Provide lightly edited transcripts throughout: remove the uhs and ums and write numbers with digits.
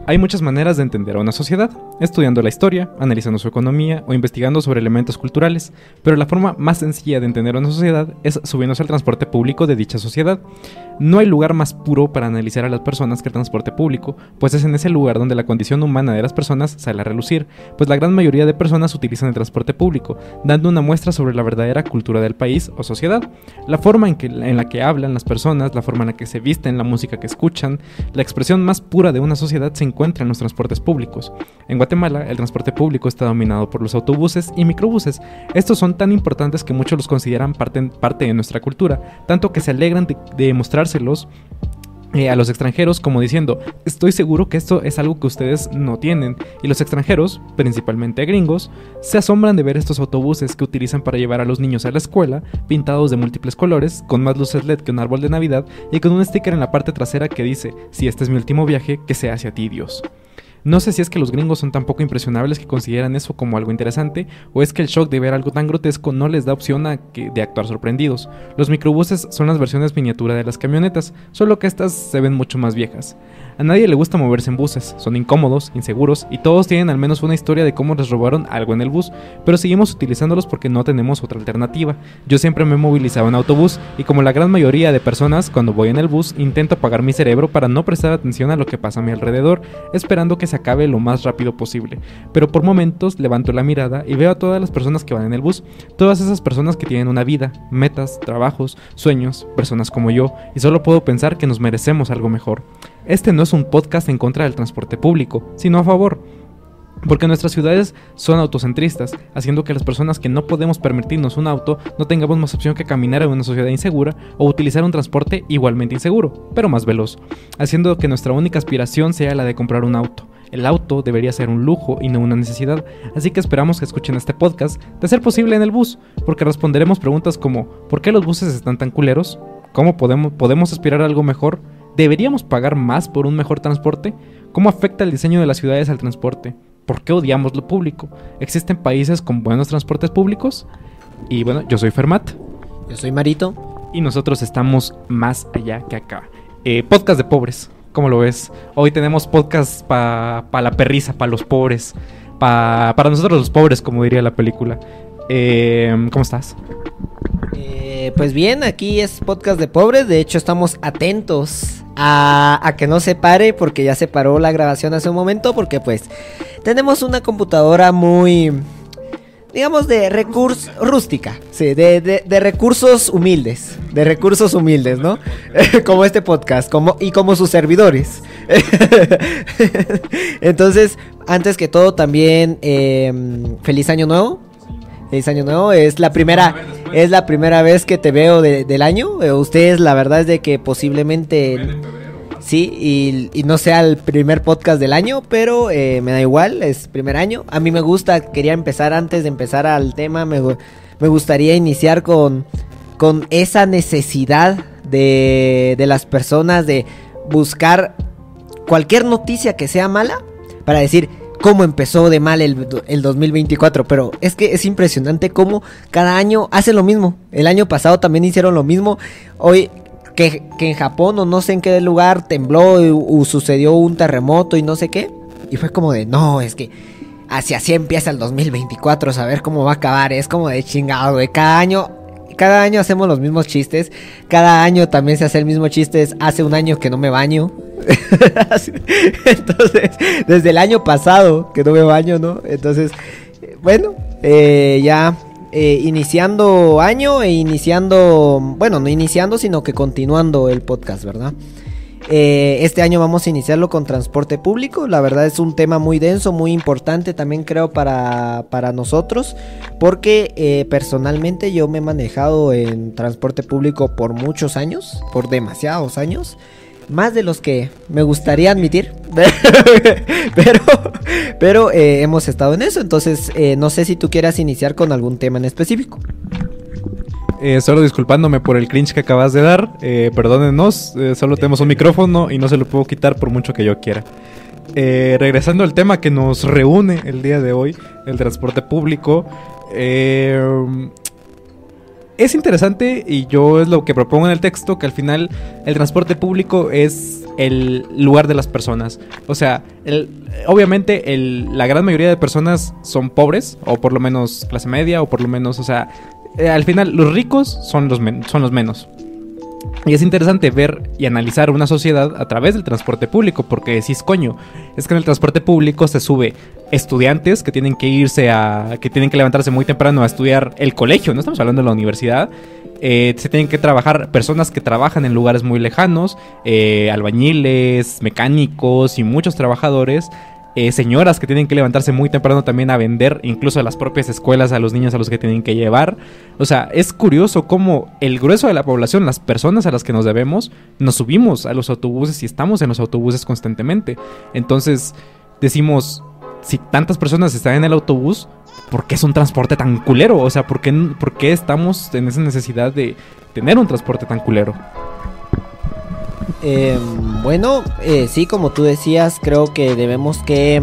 Hay muchas maneras de entender a una sociedad, estudiando la historia, analizando su economía o investigando sobre elementos culturales, pero la forma más sencilla de entender a una sociedad es subiéndose al transporte público de dicha sociedad. No hay lugar más puro para analizar a las personas que el transporte público, pues es en ese lugar donde la condición humana de las personas sale a relucir, pues la gran mayoría de personas utilizan el transporte público, dando una muestra sobre la verdadera cultura del país o sociedad. La forma en la que hablan las personas, la forma en la que se visten, la música que escuchan, la expresión más pura de una sociedad se encuentra en los transportes públicos. En Guatemala, el transporte público está dominado por los autobuses y microbuses. Estos son tan importantes que muchos los consideran parte de nuestra cultura, tanto que se alegran de mostrárselos a los extranjeros como diciendo: estoy seguro que esto es algo que ustedes no tienen. Y los extranjeros, principalmente gringos, se asombran de ver estos autobuses que utilizan para llevar a los niños a la escuela, pintados de múltiples colores, con más luces LED que un árbol de Navidad y con un sticker en la parte trasera que dice: si este es mi último viaje, que sea hacia ti, Dios. No sé si es que los gringos son tan poco impresionables que consideran eso como algo interesante, o es que el shock de ver algo tan grotesco no les da opción de actuar sorprendidos. Los microbuses son las versiones miniatura de las camionetas, solo que estas se ven mucho más viejas. A nadie le gusta moverse en buses, son incómodos, inseguros, y todos tienen al menos una historia de cómo les robaron algo en el bus, pero seguimos utilizándolos porque no tenemos otra alternativa. Yo siempre me he movilizado en autobús, y como la gran mayoría de personas, cuando voy en el bus, intento apagar mi cerebro para no prestar atención a lo que pasa a mi alrededor, esperando que se acabe lo más rápido posible. Pero por momentos levanto la mirada y veo a todas las personas que van en el bus, todas esas personas que tienen una vida, metas, trabajos, sueños, personas como yo, y solo puedo pensar que nos merecemos algo mejor. Este no es un podcast en contra del transporte público, sino a favor, porque nuestras ciudades son autocentristas, haciendo que las personas que no podemos permitirnos un auto no tengamos más opción que caminar en una sociedad insegura o utilizar un transporte igualmente inseguro, pero más veloz, haciendo que nuestra única aspiración sea la de comprar un auto. El auto debería ser un lujo y no una necesidad, así que esperamos que escuchen este podcast, de ser posible en el bus, porque responderemos preguntas como: ¿por qué los buses están tan culeros? ¿Cómo podemos aspirar a algo mejor? ¿Deberíamos pagar más por un mejor transporte? ¿Cómo afecta el diseño de las ciudades al transporte? ¿Por qué odiamos lo público? ¿Existen países con buenos transportes públicos? Y bueno, yo soy Fermat. Yo soy Marito. Y nosotros estamos más allá que acá. Podcast de pobres, ¿cómo lo ves? Hoy tenemos podcast para la perrisa, para los pobres. Para nosotros los pobres, como diría la película. ¿Cómo estás? Pues bien, aquí es podcast de pobres. De hecho, estamos atentos a que no se pare, porque ya se paró la grabación hace un momento, porque pues tenemos una computadora muy, digamos, de recursos rústica, sí, de recursos humildes, ¿no? Como este podcast, como sus servidores. Entonces, antes que todo, también feliz año nuevo. Feliz año nuevo, es la primera vez que te veo del año. Ustedes, la verdad es de que posiblemente sí, y no sea el primer podcast del año, pero me da igual, es primer año. A mí me gusta, quería empezar, antes de empezar al tema, me gustaría iniciar con esa necesidad de las personas de buscar cualquier noticia que sea mala para decir cómo empezó de mal el 2024, pero es que es impresionante cómo cada año hace lo mismo. El año pasado también hicieron lo mismo. Hoy que en Japón o no sé en qué lugar tembló o sucedió un terremoto y no sé qué, y fue como de no, es que así empieza el 2024, saber cómo va a acabar. Es como de chingado, güey. Cada año hacemos los mismos chistes. Cada año también se hace el mismo chiste. Hace un año que no me baño. Entonces, desde el año pasado que no me baño, ¿no? Entonces, bueno, ya iniciando año bueno, no iniciando, sino que continuando el podcast, ¿verdad? Este año vamos a iniciarlo con transporte público. La verdad es un tema muy denso, muy importante también, creo, para nosotros, porque personalmente yo me he manejado en transporte público por muchos años, por demasiados años, más de los que me gustaría admitir, pero hemos estado en eso. Entonces no sé si tú quieras iniciar con algún tema en específico. Solo disculpándome por el cringe que acabas de dar, perdónenos, solo tenemos un micrófono y no se lo puedo quitar por mucho que yo quiera. Regresando al tema que nos reúne el día de hoy, el transporte público. es interesante, y yo es lo que propongo en el texto, que al final el transporte público es el lugar de las personas. O sea, obviamente la gran mayoría de personas son pobres, o por lo menos clase media, o por lo menos, o sea, al final los ricos son los menos. Y es interesante ver y analizar una sociedad a través del transporte público, porque decís, coño, es que en el transporte público se sube estudiantes que tienen que que tienen que levantarse muy temprano a estudiar el colegio, no estamos hablando de la universidad. Se tienen que trabajar personas que trabajan en lugares muy lejanos, albañiles, mecánicos y muchos trabajadores. Señoras que tienen que levantarse muy temprano también a vender, incluso a las propias escuelas, a los niños a los que tienen que llevar. O sea, es curioso cómo el grueso de la población, las personas a las que nos debemos, nos subimos a los autobuses y estamos en los autobuses constantemente. Entonces decimos, si tantas personas están en el autobús, ¿por qué es un transporte tan culero? O sea, ¿por qué estamos en esa necesidad de tener un transporte tan culero? Sí, como tú decías, creo que debemos que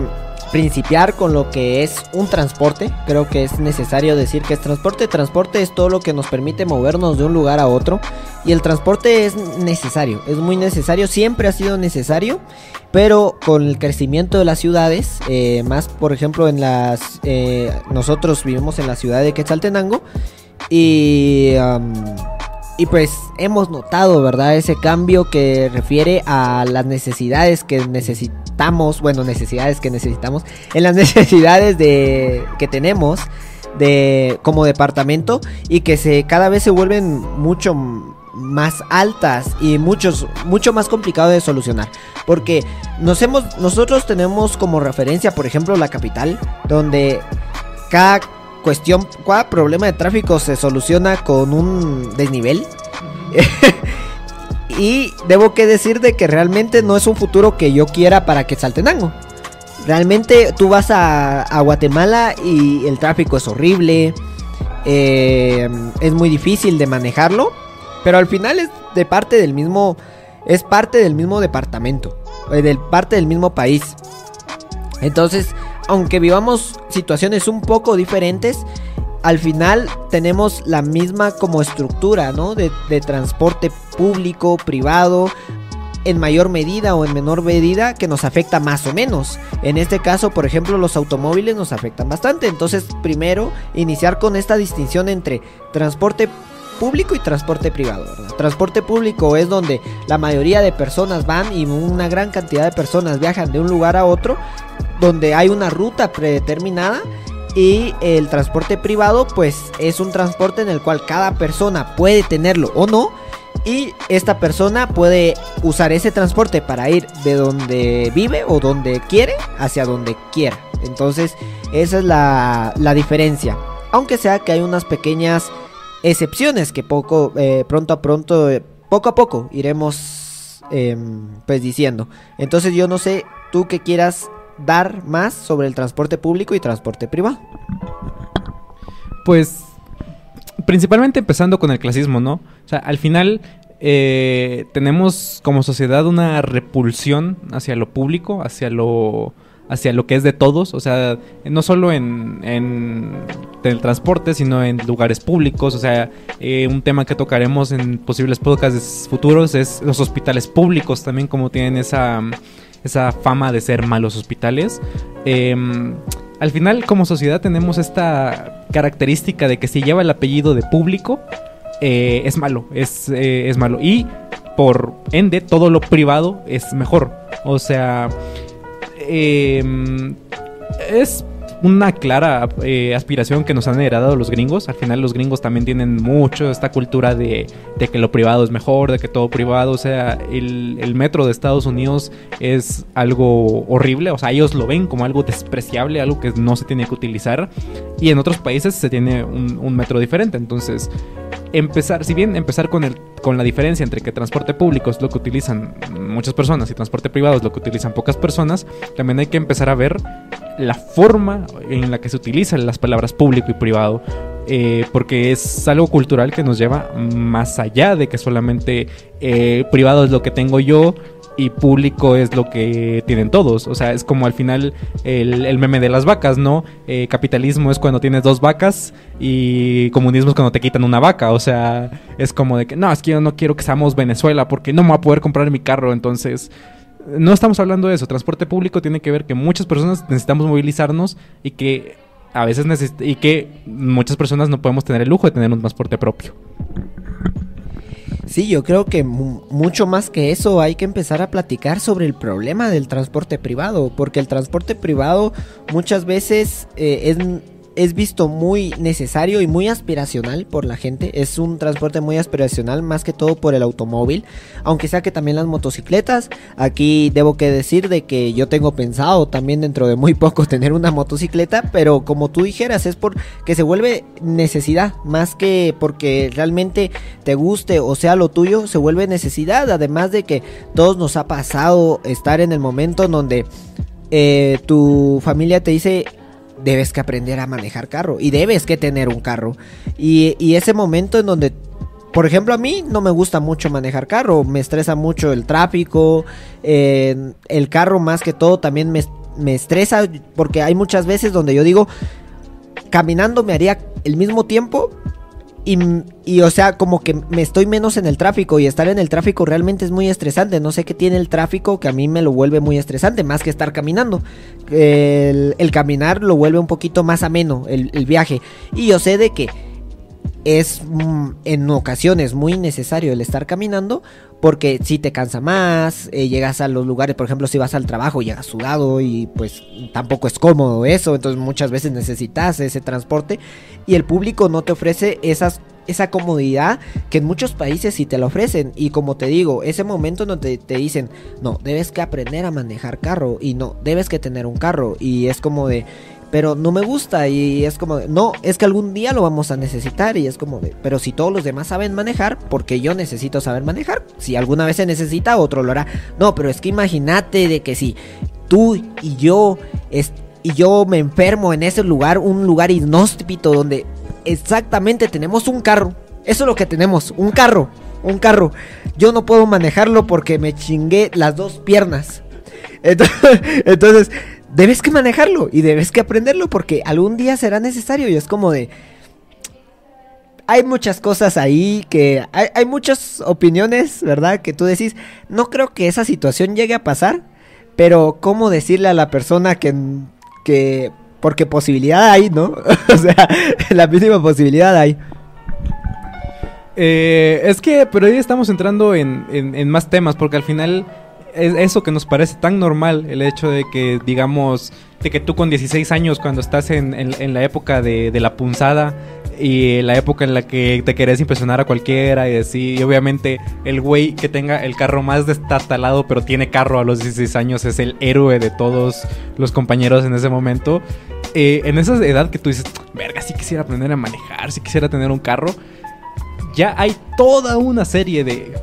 principiar con lo que es un transporte. Creo que es necesario decir que es transporte. Transporte es todo lo que nos permite movernos de un lugar a otro. Y el transporte es necesario, es muy necesario, siempre ha sido necesario. Pero con el crecimiento de las ciudades, más por ejemplo nosotros vivimos en la ciudad de Quetzaltenango. Y pues hemos notado, ¿verdad? Ese cambio que refiere a las necesidades que necesitamos. Bueno, en las necesidades que tenemos como departamento. Y que cada vez se vuelven mucho más altas y mucho más complicado de solucionar. Porque nosotros tenemos como referencia, por ejemplo, la capital, donde cada problema de tráfico se soluciona con un desnivel. Y debo que decir de que realmente no es un futuro que yo quiera para Quetzaltenango. Realmente tú vas a Guatemala y el tráfico es horrible, es muy difícil de manejarlo, pero al final es parte del mismo departamento, parte del mismo país. Entonces, aunque vivamos situaciones un poco diferentes, al final tenemos la misma como estructura, ¿no? De transporte público, privado, en mayor medida o en menor medida, que nos afecta más o menos. En este caso, por ejemplo, los automóviles nos afectan bastante. Entonces, primero, iniciar con esta distinción entre transporte público y transporte privado, ¿verdad? Transporte público es donde la mayoría de personas van y una gran cantidad de personas viajan de un lugar a otro, donde hay una ruta predeterminada. Y el transporte privado pues es un transporte en el cual cada persona puede tenerlo o no, y esta persona puede usar ese transporte para ir de donde vive o donde quiere hacia donde quiera. Entonces esa es la diferencia, aunque sea que hay unas pequeñas excepciones que poco a poco iremos pues diciendo. Entonces yo no sé tú qué quieras dar más sobre el transporte público y transporte privado. Pues principalmente empezando con el clasismo, ¿no? O sea, al final tenemos como sociedad una repulsión hacia lo público, hacia lo que es de todos. O sea, no solo en el transporte, sino en lugares públicos. O sea, un tema que tocaremos en posibles podcasts futuros es los hospitales públicos también, como tienen esa fama de ser malos hospitales. Al final, como sociedad, tenemos esta característica de que si lleva el apellido de público, es malo, es malo. Y por ende, todo lo privado es mejor. O sea, es una clara aspiración que nos han heredado los gringos. Al final los gringos también tienen mucho esta cultura de que lo privado es mejor, de que todo privado. O sea, el metro de Estados Unidos es algo horrible. O sea, ellos lo ven como algo despreciable, algo que no se tiene que utilizar. Y en otros países se tiene un metro diferente. Entonces, empezar con la diferencia entre que transporte público es lo que utilizan muchas personas y transporte privado es lo que utilizan pocas personas, también hay que empezar a ver la forma en la que se utilizan las palabras público y privado, porque es algo cultural que nos lleva más allá de que solamente privado es lo que tengo yo y público es lo que tienen todos. O sea, es como al final el meme de las vacas, ¿no? Capitalismo es cuando tienes 2 vacas y comunismo es cuando te quitan una vaca. O sea, es como de que no, es que yo no quiero que seamos Venezuela porque no me voy a poder comprar mi carro. Entonces, no estamos hablando de eso. Transporte público tiene que ver que muchas personas necesitamos movilizarnos y que a veces y que muchas personas no podemos tener el lujo de tener un transporte propio. Sí, yo creo que mucho más que eso hay que empezar a platicar sobre el problema del transporte privado, porque el transporte privado muchas veces es visto muy necesario y muy aspiracional por la gente. Es un transporte muy aspiracional, más que todo por el automóvil, aunque sea que también las motocicletas. Aquí debo que decir de que yo tengo pensado también dentro de muy poco tener una motocicleta, pero como tú dijeras, es porque se vuelve necesidad, más que porque realmente te guste o sea lo tuyo, se vuelve necesidad. Además de que todos nos ha pasado estar en el momento en donde tu familia te dice: debes que aprender a manejar carro y debes que tener un carro. Y ese momento en donde, por ejemplo, a mí no me gusta mucho manejar carro, me estresa mucho el tráfico, el carro más que todo también me estresa, porque hay muchas veces donde yo digo, caminando me haría el mismo tiempo. Y o sea, como que me estoy menos en el tráfico, y estar en el tráfico realmente es muy estresante. No sé qué tiene el tráfico que a mí me lo vuelve muy estresante, más que estar caminando. El caminar lo vuelve un poquito más ameno, el viaje. Y yo sé de que es en ocasiones muy necesario el estar caminando, porque si te cansa más, llegas a los lugares, por ejemplo, si vas al trabajo, llegas sudado y pues tampoco es cómodo eso. Entonces muchas veces necesitas ese transporte y el público no te ofrece esa comodidad que en muchos países sí te la ofrecen. Y como te digo, ese momento donde te dicen: no, debes que aprender a manejar carro, y no, debes que tener un carro, y es como de: pero no me gusta, y es como de, no, es que algún día lo vamos a necesitar, y es como de, pero si todos los demás saben manejar, ¿por qué yo necesito saber manejar? Si alguna vez se necesita, otro lo hará. No, pero es que imagínate de que si tú y yo me enfermo en ese lugar, un lugar inhóspito donde exactamente tenemos un carro, eso es lo que tenemos, un carro, yo no puedo manejarlo porque me chingué las 2 piernas. Entonces debes que manejarlo y debes que aprenderlo porque algún día será necesario. Y es como de, hay muchas cosas ahí que hay muchas opiniones, ¿verdad? Que tú decís, no creo que esa situación llegue a pasar, pero ¿cómo decirle a la persona que porque posibilidad hay, ¿no? O sea, la mínima posibilidad hay. Es que, pero ahí estamos entrando en más temas, porque al final es eso que nos parece tan normal, el hecho de que, digamos, de que tú con 16 años, cuando estás en la época de la punzada y la época en la que te querés impresionar a cualquiera y decir, y obviamente el güey que tenga el carro más destartalado pero tiene carro a los 16 años es el héroe de todos los compañeros en ese momento. En esa edad que tú dices, verga, sí quisiera aprender a manejar, sí quisiera tener un carro, ya hay toda una serie de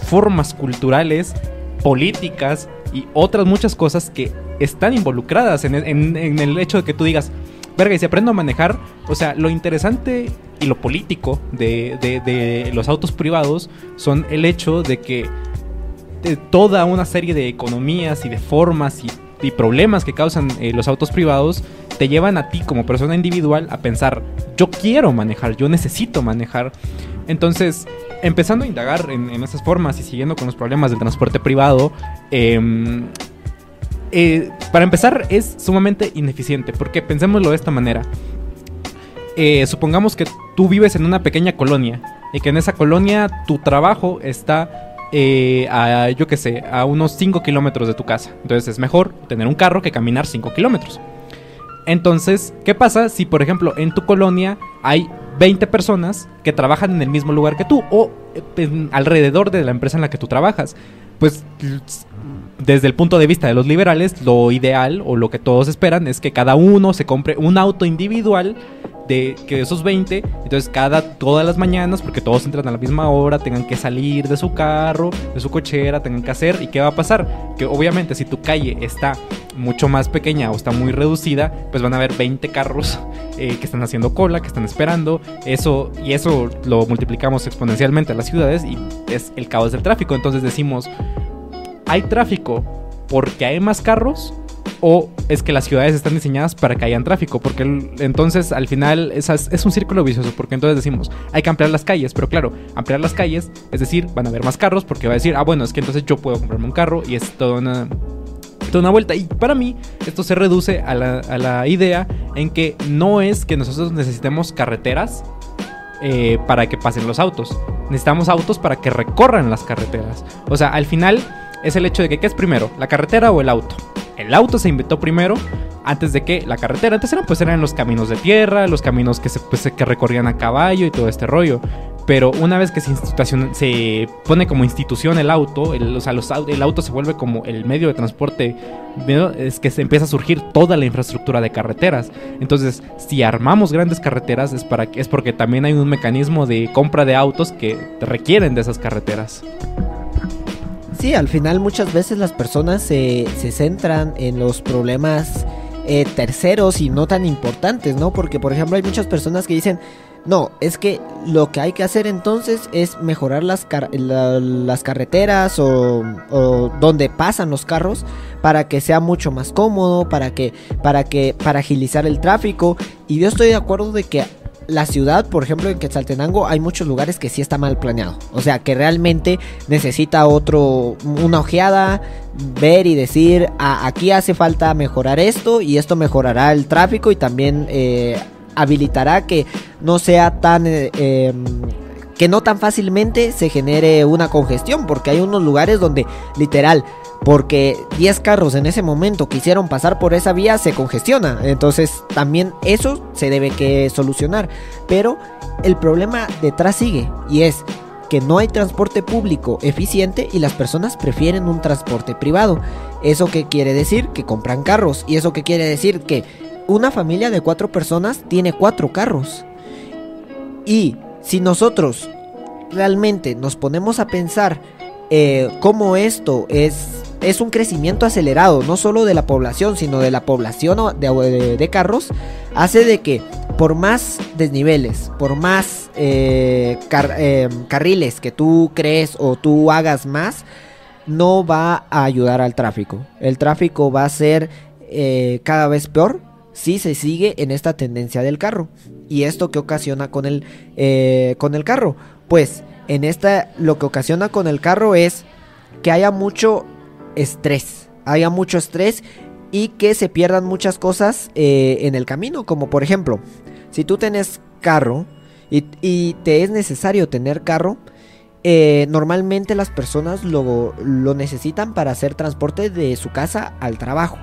formas culturales, políticas y otras muchas cosas que están involucradas en el hecho de que tú digas, verga, y si aprendo a manejar, o sea, lo interesante y lo político de los autos privados son el hecho de que toda una serie de economías y de formas y problemas que causan los autos privados te llevan a ti como persona individual a pensar, yo quiero manejar, yo necesito manejar. Entonces, empezando a indagar en esas formas y siguiendo con los problemas del transporte privado, para empezar es sumamente ineficiente, porque pensémoslo de esta manera. Supongamos que tú vives en una pequeña colonia y que en esa colonia tu trabajo está a unos 5 kilómetros de tu casa. Entonces es mejor tener un carro que caminar 5 kilómetros. Entonces, ¿qué pasa si, por ejemplo, en tu colonia hay 20 personas que trabajan en el mismo lugar que tú o alrededor de la empresa en la que tú trabajas? Pues desde el punto de vista de los liberales, lo ideal o lo que todos esperan es que cada uno se compre un auto individual de esos 20, entonces todas las mañanas, porque todos entran a la misma hora, tengan que salir de su carro, de su cochera, tengan que hacer. ¿Y qué va a pasar? Que obviamente si tu calle está mucho más pequeña o está muy reducida, pues van a haber 20 carros que están haciendo cola, que están esperando. Eso lo multiplicamos exponencialmente a las ciudades y es el caos del tráfico. Entonces decimos, ¿hay tráfico porque hay más carros? ¿O es que las ciudades están diseñadas para que hayan tráfico? Porque entonces al final es un círculo vicioso. Porque entonces decimos, hay que ampliar las calles. Pero claro, ampliar las calles, es decir, van a haber más carros. Porque va a decir, bueno, es que entonces yo puedo comprarme un carro. Y es toda una vuelta. Y para mí esto se reduce a la idea en que no es que nosotros necesitemos carreteras para que pasen los autos. Necesitamos autos para que recorran las carreteras. O sea, al final es el hecho de que ¿qué es primero? ¿La carretera o el auto? El auto se inventó primero antes de que la carretera. Antes eran los caminos de tierra, los caminos que recorrían a caballo y todo este rollo. Pero una vez que se pone como institución el auto, el auto se vuelve como el medio de transporte, es que se empieza a surgir toda la infraestructura de carreteras. Entonces, si armamos grandes carreteras es porque también hay un mecanismo de compra de autos que requieren de esas carreteras. Sí, al final muchas veces las personas se centran en los problemas terceros y no tan importantes, ¿no? Porque, por ejemplo, hay muchas personas que dicen, no, es que lo que hay que hacer entonces es mejorar las carreteras o donde pasan los carros para que sea mucho más cómodo, para agilizar el tráfico. Y yo estoy de acuerdo de que la ciudad, por ejemplo, en Quetzaltenango hay muchos lugares que sí está mal planeado. O sea, que realmente necesita una ojeada, ver y decir, aquí hace falta mejorar esto y esto mejorará el tráfico y también habilitará que no sea tan... que no tan fácilmente se genere una congestión, porque hay unos lugares donde literal, porque 10 carros en ese momento quisieron pasar por esa vía, se congestiona. Entonces también eso se debe que solucionar. Pero el problema detrás sigue, y es que no hay transporte público eficiente y las personas prefieren un transporte privado. ¿Eso qué quiere decir? Que compran carros. ¿Y eso qué quiere decir? Que una familia de 4 personas tiene 4 carros. Y si nosotros realmente nos ponemos a pensar cómo esto es un crecimiento acelerado, no solo de la población, sino de la población de carros, hace de que por más desniveles, por más carriles que tú crees o tú hagas más, no va a ayudar al tráfico. El tráfico va a ser cada vez peor si se sigue en esta tendencia del carro. ¿Y esto qué ocasiona con el carro? Pues lo que ocasiona con el carro es que haya mucho estrés y que se pierdan muchas cosas en el camino. Como por ejemplo, si tú tienes carro y te es necesario tener carro, normalmente las personas lo necesitan para hacer transporte de su casa al trabajo.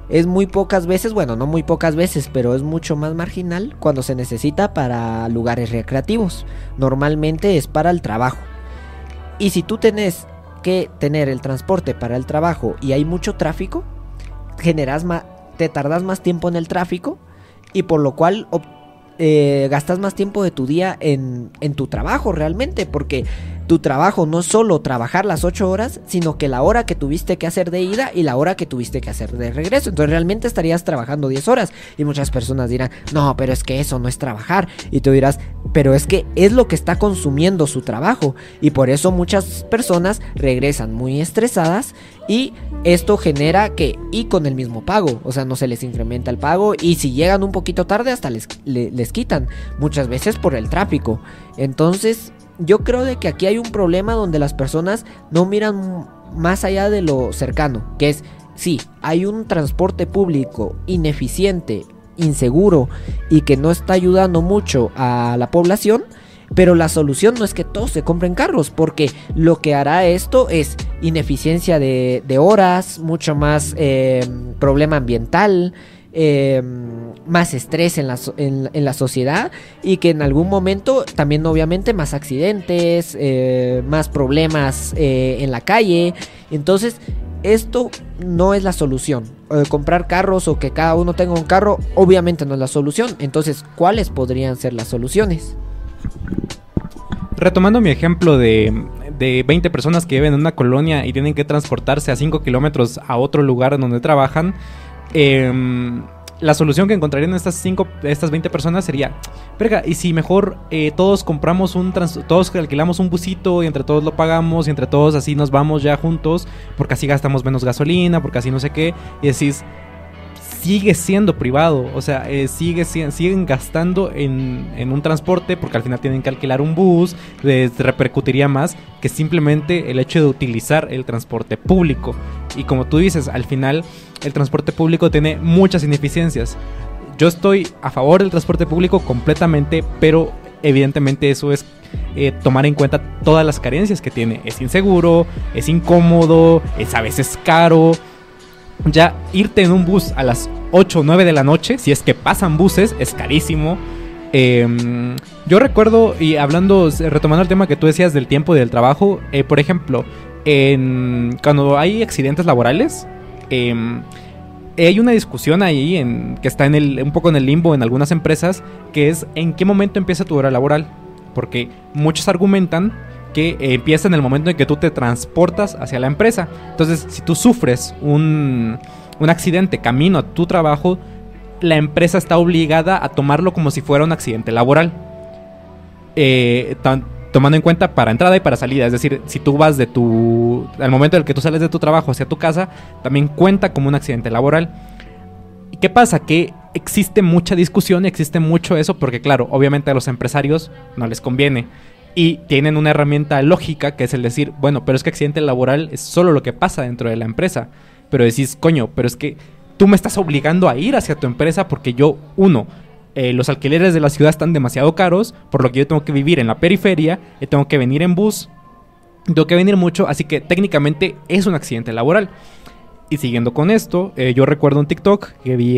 Es muy pocas veces, bueno, no muy pocas veces, pero es mucho más marginal cuando se necesita para lugares recreativos. Normalmente es para el trabajo. Y si tú tienes que tener el transporte para el trabajo y hay mucho tráfico, te tardas más tiempo en el tráfico y por lo cual gastas más tiempo de tu día en tu trabajo realmente, porque tu trabajo no es solo trabajar las 8 horas, sino que la hora que tuviste que hacer de ida y la hora que tuviste que hacer de regreso. Entonces realmente estarías trabajando 10 horas y muchas personas dirán, no, pero es que eso no es trabajar. Y tú dirás, pero es que es lo que está consumiendo su trabajo, y por eso muchas personas regresan muy estresadas y esto genera y con el mismo pago, o sea, no se les incrementa el pago, y si llegan un poquito tarde hasta les quitan, muchas veces por el tráfico. Entonces yo creo de que aquí hay un problema donde las personas no miran más allá de lo cercano, que es, sí, hay un transporte público ineficiente, inseguro y que no está ayudando mucho a la población, pero la solución no es que todos se compren carros, porque lo que hará esto es ineficiencia de horas, mucho más problema ambiental, más estrés en la sociedad, y que en algún momento también obviamente más accidentes, más problemas en la calle. Entonces esto no es la solución. Comprar carros o que cada uno tenga un carro obviamente no es la solución. Entonces, ¿cuáles podrían ser las soluciones? Retomando mi ejemplo de 20 personas que viven en una colonia y tienen que transportarse a 5 kilómetros a otro lugar en donde trabajan, la solución que encontrarían estas 20 personas sería, verga, y si mejor todos compramos todos alquilamos un busito y entre todos lo pagamos y entre todos así nos vamos ya juntos, porque así gastamos menos gasolina, porque así no sé qué, y decís, sigue siendo privado, o sea, siguen gastando en un transporte porque al final tienen que alquilar un bus, les repercutiría más que simplemente el hecho de utilizar el transporte público. Y como tú dices, al final el transporte público tiene muchas ineficiencias. Yo estoy a favor del transporte público completamente, pero evidentemente eso es tomar en cuenta todas las carencias que tiene. Es inseguro, es incómodo, es a veces caro. Ya irte en un bus a las 8 o 9 de la noche, si es que pasan buses, es carísimo. Yo recuerdo, y retomando el tema que tú decías del tiempo y del trabajo, por ejemplo, cuando hay accidentes laborales, hay una discusión ahí que está un poco en el limbo en algunas empresas, que es en qué momento empieza tu hora laboral. Porque muchos argumentan que empieza en el momento en que tú te transportas hacia la empresa. Entonces, si tú sufres un accidente camino a tu trabajo, la empresa está obligada a tomarlo como si fuera un accidente laboral, tomando en cuenta para entrada y para salida. Es decir, si tú vas al momento en el que tú sales de tu trabajo hacia tu casa, también cuenta como un accidente laboral. ¿Y qué pasa? Que existe mucha discusión, existe mucho eso, porque claro, obviamente a los empresarios no les conviene. Y tienen una herramienta lógica que es el decir, bueno, pero es que accidente laboral es solo lo que pasa dentro de la empresa. Pero decís, coño, pero es que tú me estás obligando a ir hacia tu empresa porque los alquileres de la ciudad están demasiado caros, por lo que yo tengo que vivir en la periferia, y tengo que venir en bus, tengo que venir mucho, así que técnicamente es un accidente laboral. Y siguiendo con esto, yo recuerdo un TikTok que vi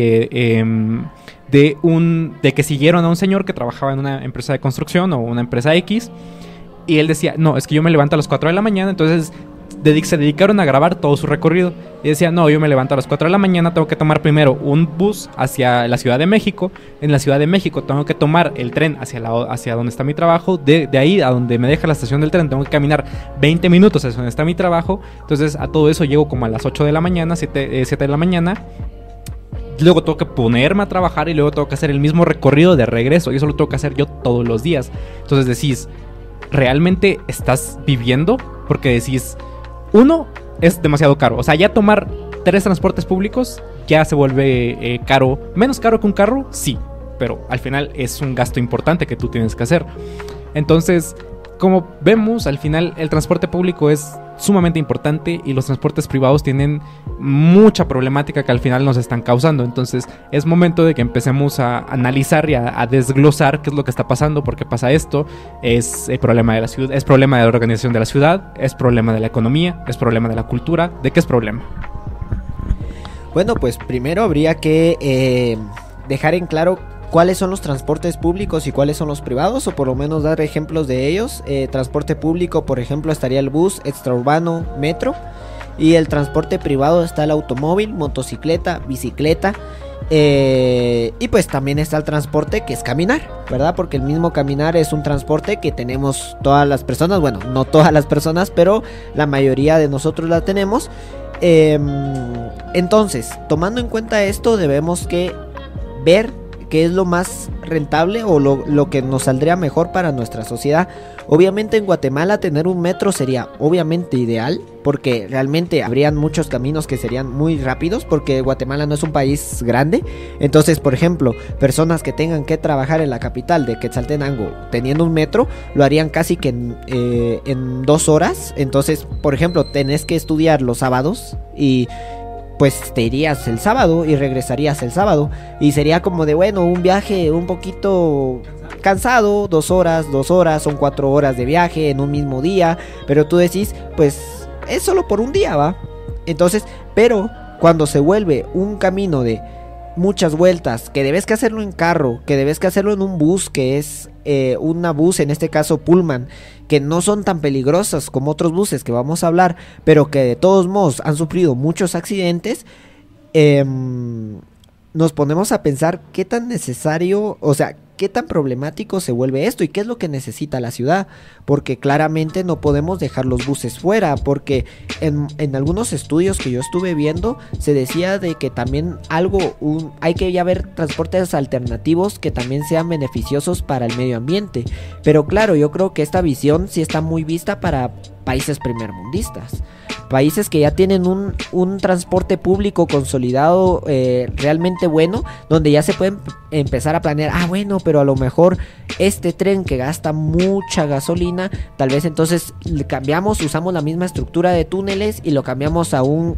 de que siguieron a un señor que trabajaba en una empresa de construcción o una empresa X, y él decía, no, es que yo me levanto a las 4 de la mañana, entonces se dedicaron a grabar todo su recorrido. Y decía, no, yo me levanto a las 4 de la mañana, tengo que tomar primero un bus hacia la Ciudad de México. En la Ciudad de México tengo que tomar el tren hacia donde está mi trabajo. De ahí a donde me deja la estación del tren tengo que caminar 20 minutos hacia donde está mi trabajo. Entonces a todo eso llego como a las 8 de la mañana, 7 de la mañana. Luego tengo que ponerme a trabajar y luego tengo que hacer el mismo recorrido de regreso. Y eso lo tengo que hacer yo todos los días. Entonces decís, ¿realmente estás viviendo? Porque decís, uno, es demasiado caro. O sea, ya tomar 3 transportes públicos ya se vuelve caro. Menos caro que un carro, sí. Pero al final es un gasto importante que tú tienes que hacer. Entonces, como vemos, al final el transporte público es sumamente importante y los transportes privados tienen mucha problemática que al final nos están causando. Entonces es momento de que empecemos a analizar y a desglosar qué es lo que está pasando, por qué pasa esto. Es el problema de la ciudad, es problema de la organización de la ciudad, es problema de la economía, es problema de la cultura. ¿De qué es problema? Bueno, pues primero habría que dejar en claro cuáles son los transportes públicos y cuáles son los privados, o por lo menos dar ejemplos de ellos. Transporte público, por ejemplo, estaría el bus, extraurbano, metro. Y el transporte privado está el automóvil, motocicleta, bicicleta. Y pues también está el transporte que es caminar, ¿verdad? Porque el mismo caminar es un transporte que tenemos todas las personas. Bueno, no todas las personas, pero la mayoría de nosotros la tenemos. Entonces, tomando en cuenta esto, debemos que ver qué es lo más rentable o lo que nos saldría mejor para nuestra sociedad. Obviamente en Guatemala tener un metro sería obviamente ideal, porque realmente habrían muchos caminos que serían muy rápidos, porque Guatemala no es un país grande. Entonces, por ejemplo, personas que tengan que trabajar en la capital de Quetzaltenango teniendo un metro, lo harían casi que en 2 horas. Entonces, por ejemplo, tenés que estudiar los sábados y pues te irías el sábado y regresarías el sábado, y sería como de, bueno, un viaje un poquito cansado, 2 horas, son 4 horas de viaje en un mismo día, pero tú decís, pues es solo por un día, ¿va? Entonces, pero cuando se vuelve un camino de muchas vueltas, que debes que hacerlo en carro, que debes que hacerlo en un bus, que es una bus, en este caso Pullman, que no son tan peligrosas como otros buses que vamos a hablar, pero que de todos modos han sufrido muchos accidentes, nos ponemos a pensar qué tan necesario, o sea, ¿qué tan problemático se vuelve esto? ¿Y qué es lo que necesita la ciudad? Porque claramente no podemos dejar los buses fuera, porque en algunos estudios que yo estuve viendo, se decía de que también hay que ya ver transportes alternativos que también sean beneficiosos para el medio ambiente. Pero claro, yo creo que esta visión sí está muy vista para países primermundistas. Países que ya tienen un transporte público consolidado realmente bueno, donde ya se pueden empezar a planear, bueno, pero a lo mejor este tren que gasta mucha gasolina, tal vez entonces usamos la misma estructura de túneles y lo cambiamos a un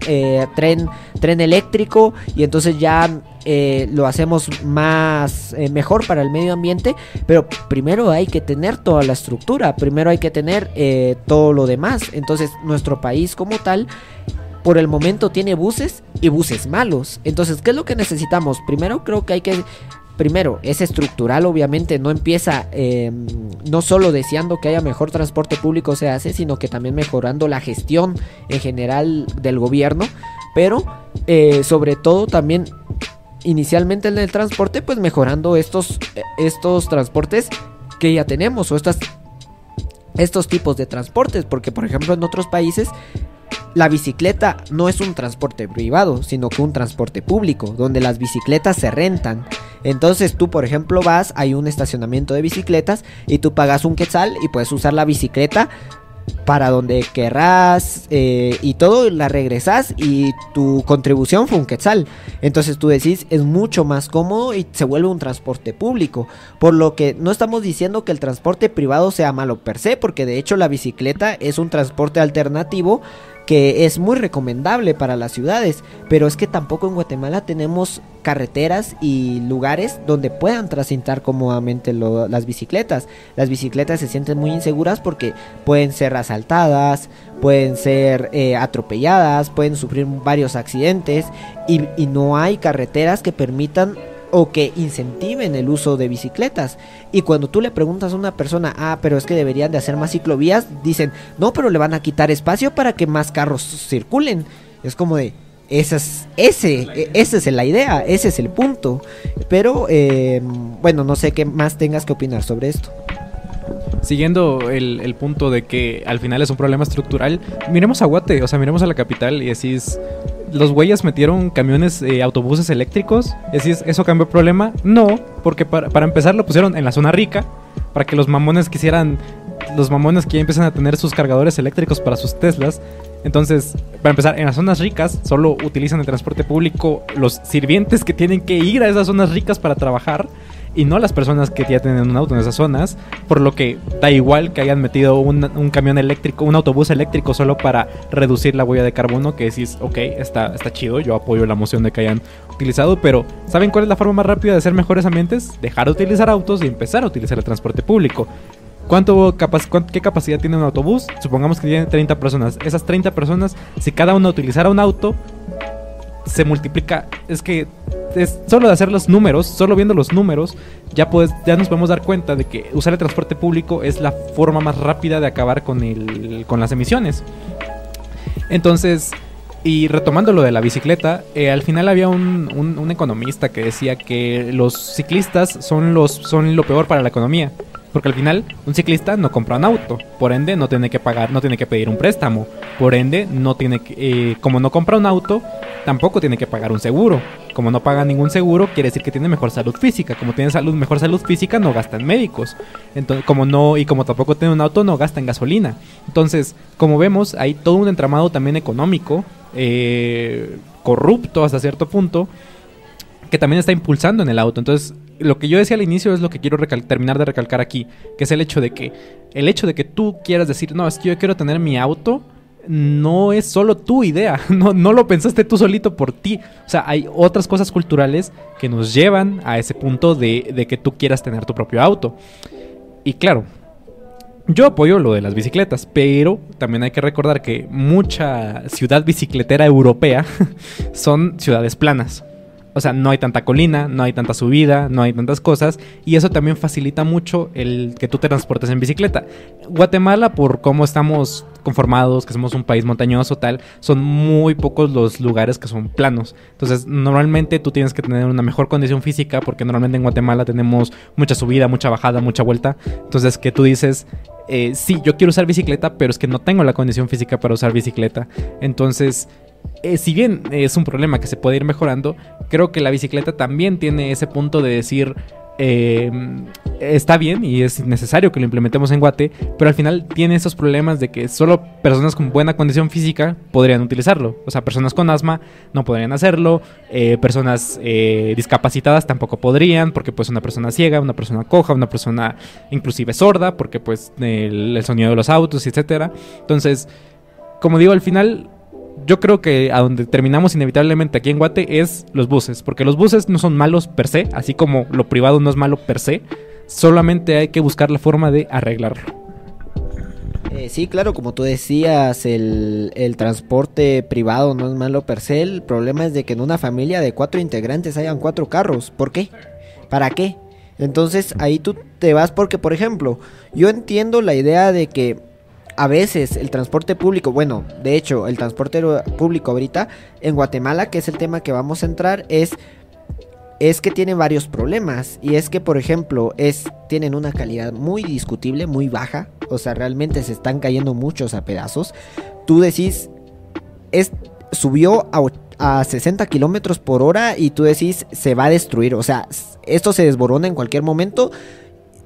tren eléctrico, y entonces ya lo hacemos mejor para el medio ambiente. Pero primero hay que tener toda la estructura, primero hay que tener todo lo demás. Entonces nuestro país como tal por el momento tiene buses y buses malos. Entonces, ¿qué es lo que necesitamos? Primero creo que es estructural, obviamente no empieza no solo deseando que haya mejor transporte público se hace, sino que también mejorando la gestión en general del gobierno, pero sobre todo también inicialmente en el transporte, pues mejorando estos transportes que ya tenemos, o estos tipos de transportes, porque por ejemplo en otros países la bicicleta no es un transporte privado, sino que un transporte público, donde las bicicletas se rentan. Entonces tú, por ejemplo, hay un estacionamiento de bicicletas y tú pagas un quetzal y puedes usar la bicicleta para donde querrás y todo, la regresas y tu contribución fue un quetzal. Entonces tú decís, es mucho más cómodo y se vuelve un transporte público. Por lo que no estamos diciendo que el transporte privado sea malo per se, porque de hecho la bicicleta es un transporte alternativo que es muy recomendable para las ciudades, pero es que tampoco en Guatemala tenemos carreteras y lugares donde puedan transitar cómodamente las bicicletas. Las bicicletas se sienten muy inseguras porque pueden ser asaltadas, pueden ser atropelladas, pueden sufrir varios accidentes y no hay carreteras que permitan o que incentiven el uso de bicicletas. Y cuando tú le preguntas a una persona, pero es que deberían de hacer más ciclovías, dicen, no, pero le van a quitar espacio para que más carros circulen. Es como de, esa es la idea, ese es el punto. Pero bueno, no sé qué más tengas que opinar sobre esto. Siguiendo el punto de que al final es un problema estructural, miremos a Guate, o sea, miremos a la capital y decís, ¿los güeyes metieron camiones, autobuses eléctricos? ¿Decís, ¿eso cambió el problema? No, porque para empezar lo pusieron en la zona rica, para que los mamones que ya empiezan a tener sus cargadores eléctricos para sus Teslas. Entonces, para empezar, en las zonas ricas solo utilizan el transporte público los sirvientes que tienen que ir a esas zonas ricas para trabajar, y no las personas que ya tienen un auto en esas zonas, por lo que da igual que hayan metido un camión eléctrico, un autobús eléctrico solo para reducir la huella de carbono, que decís, ok, está chido, yo apoyo la moción de que hayan utilizado, pero ¿saben cuál es la forma más rápida de hacer mejores ambientes? Dejar de utilizar autos y empezar a utilizar el transporte público. ¿Qué capacidad tiene un autobús? Supongamos que tiene 30 personas. Esas 30 personas, si cada uno utilizara un auto, se multiplica. Es que es solo de hacer los números, solo viendo los números, ya nos podemos dar cuenta de que usar el transporte público es la forma más rápida de acabar con las emisiones. Entonces, y retomando lo de la bicicleta, al final había un economista que decía que los ciclistas son lo peor para la economía. Porque al final un ciclista no compra un auto, por ende no tiene que pagar, no tiene que pedir un préstamo, por ende como no compra un auto, tampoco tiene que pagar un seguro. Como no paga ningún seguro, quiere decir que tiene mejor salud física. Como tiene mejor salud física, no gasta en médicos. Entonces, como tampoco tiene un auto, no gasta en gasolina. Entonces, como vemos, hay todo un entramado también económico, corrupto hasta cierto punto, que también está impulsando en el auto. Entonces, lo que yo decía al inicio es lo que quiero terminar de recalcar aquí, que es el hecho de que tú quieras decir, no, es que yo quiero tener mi auto, no es solo tu idea, no lo pensaste tú solito por ti. O sea, hay otras cosas culturales que nos llevan a ese punto de que tú quieras tener tu propio auto. Y claro, yo apoyo lo de las bicicletas, pero también hay que recordar que mucha ciudad bicicletera europea son ciudades planas. O sea, no hay tanta colina, no hay tanta subida, no hay tantas cosas, y eso también facilita mucho el que tú te transportes en bicicleta. Guatemala, por cómo conformados, que somos un país montañoso, tal, son muy pocos los lugares que son planos. Entonces, normalmente tú tienes que tener una mejor condición física, porque normalmente en Guatemala tenemos mucha subida, mucha bajada, mucha vuelta. Entonces, que tú dices, sí, yo quiero usar bicicleta, pero es que no tengo la condición física para usar bicicleta. Entonces, si bien es un problema que se puede ir mejorando, creo que la bicicleta también tiene ese punto de decir, está bien y es necesario que lo implementemos en Guate, pero al final tiene esos problemas de que solo personas con buena condición física podrían utilizarlo. O sea, personas con asma no podrían hacerlo, personas discapacitadas tampoco podrían, porque pues una persona ciega, una persona coja, una persona inclusive sorda, porque pues el sonido de los autos, etcétera. Entonces, como digo, al final yo creo que a donde terminamos inevitablemente aquí en Guate es los buses, porque los buses no son malos per se, así como lo privado no es malo per se, solamente hay que buscar la forma de arreglarlo. Sí, claro, como tú decías, el transporte privado no es malo per se. El problema es de que en una familia de 4 integrantes hayan 4 carros. ¿Por qué? ¿Para qué? Entonces ahí tú te vas porque, por ejemplo, yo entiendo la idea de que a veces el transporte público, bueno, de hecho, el transporte público ahorita en Guatemala, que es el tema que vamos a entrar, es que tiene varios problemas. Y es que, por ejemplo, tienen una calidad muy discutible, muy baja. O sea, realmente se están cayendo muchos a pedazos. Tú decís, subió a 60 kilómetros por hora y tú decís, se va a destruir. O sea, esto se desborona en cualquier momento.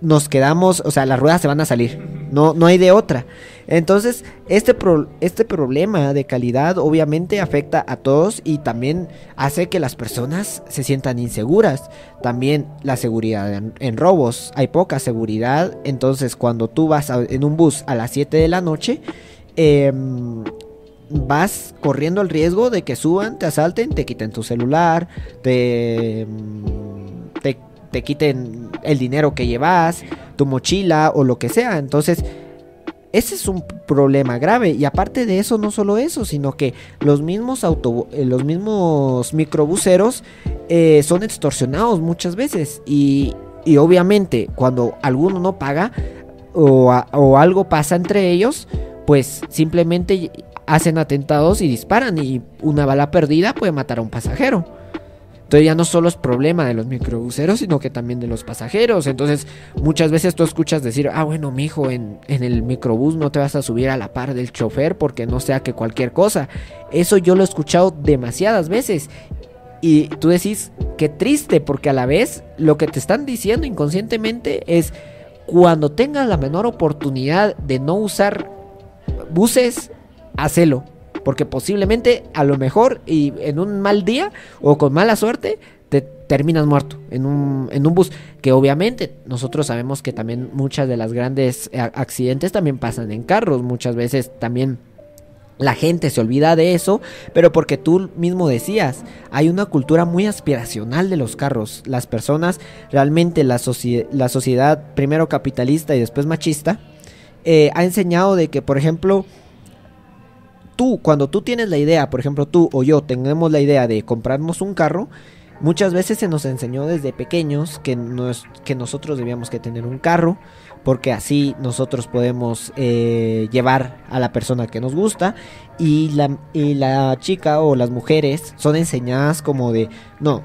Nos quedamos, o sea, las ruedas se van a salir, no hay de otra. Entonces, este problema de calidad obviamente afecta a todos y también hace que las personas se sientan inseguras. También la seguridad en robos, hay poca seguridad. Entonces, cuando tú vas en un bus a las 7 de la noche, vas corriendo el riesgo de que suban, te asalten, te quiten tu celular, te quiten el dinero que llevas, tu mochila o lo que sea. Entonces, ese es un problema grave. Y aparte de eso, no solo eso, sino que los mismos microbuseros son extorsionados muchas veces. Y obviamente, cuando alguno no paga o algo pasa entre ellos, pues simplemente hacen atentados y disparan. Y una bala perdida puede matar a un pasajero. Entonces ya no solo es problema de los microbuseros, sino que también de los pasajeros. Entonces muchas veces tú escuchas decir, bueno, mijo, en el microbús no te vas a subir a la par del chofer porque no sea que cualquier cosa. Eso yo lo he escuchado demasiadas veces. Y tú decís, qué triste, porque a la vez lo que te están diciendo inconscientemente es, cuando tengas la menor oportunidad de no usar buses, hacelo. Porque posiblemente, a lo mejor, y en un mal día o con mala suerte, te terminas muerto en un bus. Que obviamente nosotros sabemos que también muchas de las grandes accidentes también pasan en carros. Muchas veces también la gente se olvida de eso, pero porque tú mismo decías, hay una cultura muy aspiracional de los carros. Las personas, realmente la sociedad primero capitalista y después machista, ha enseñado de que, por ejemplo, cuando tú tienes la idea, por ejemplo tú o yo tenemos la idea de comprarnos un carro, muchas veces se nos enseñó desde pequeños que nosotros debíamos que tener un carro, porque así nosotros podemos llevar a la persona que nos gusta, y la chica o las mujeres son enseñadas como de, no,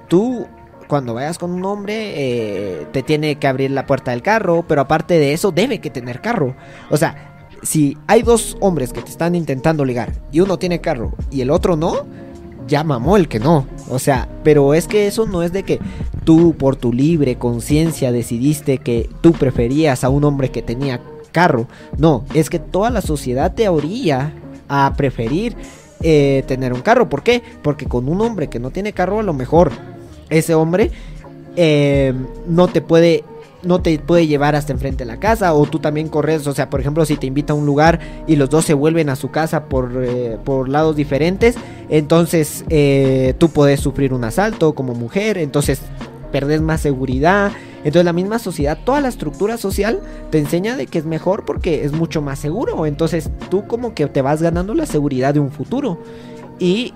tú cuando vayas con un hombre te tiene que abrir la puerta del carro, pero aparte de eso debe que tener carro. O sea, si hay 2 hombres que te están intentando ligar y uno tiene carro y el otro no, ya mamó el que no. O sea, pero es que eso no es de que tú por tu libre conciencia decidiste que tú preferías a un hombre que tenía carro. No, es que toda la sociedad te orilla a preferir tener un carro. ¿Por qué? Porque con un hombre que no tiene carro, a lo mejor ese hombre no te puede llevar hasta enfrente de la casa, o tú también corres. O sea, por ejemplo, si te invita a un lugar y los dos se vuelven a su casa por lados diferentes, entonces tú puedes sufrir un asalto como mujer, entonces perdés más seguridad. Entonces la misma sociedad, toda la estructura social te enseña de que es mejor porque es mucho más seguro. Entonces tú como que te vas ganando la seguridad de un futuro. Y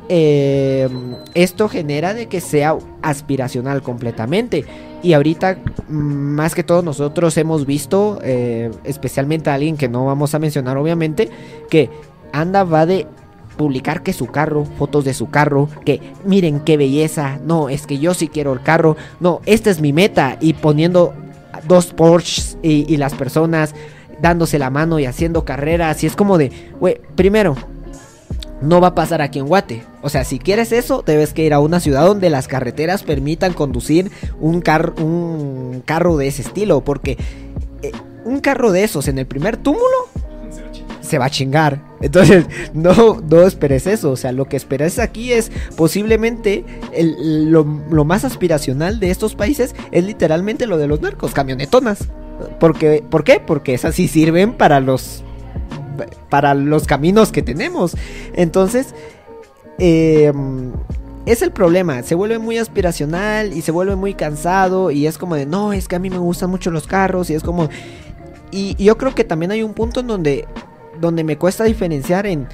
esto genera de que sea aspiracional completamente. Y ahorita, más que todo, nosotros hemos visto, especialmente a alguien que no vamos a mencionar obviamente, que va de publicar que su carro, fotos de su carro, que miren qué belleza, no, es que yo sí quiero el carro, no, esta es mi meta, y poniendo 2 Porsches y las personas dándose la mano y haciendo carreras, y es como de, güey, primero, no va a pasar aquí en Guate. O sea, si quieres eso, debes que ir a una ciudad donde las carreteras permitan conducir un carro de ese estilo. Porque un carro de esos en el primer túmulo se va a chingar. Entonces, no esperes eso. O sea, lo que esperes aquí es posiblemente lo más aspiracional de estos países es literalmente lo de los narcos, camionetonas. ¿Por qué? Porque esas sí sirven para los caminos que tenemos. Entonces, es el problema. Se vuelve muy aspiracional y se vuelve muy cansado. Y es como de, no, es que a mí me gustan mucho los carros. Y es como... Y yo creo que también hay un punto en donde me cuesta diferenciar en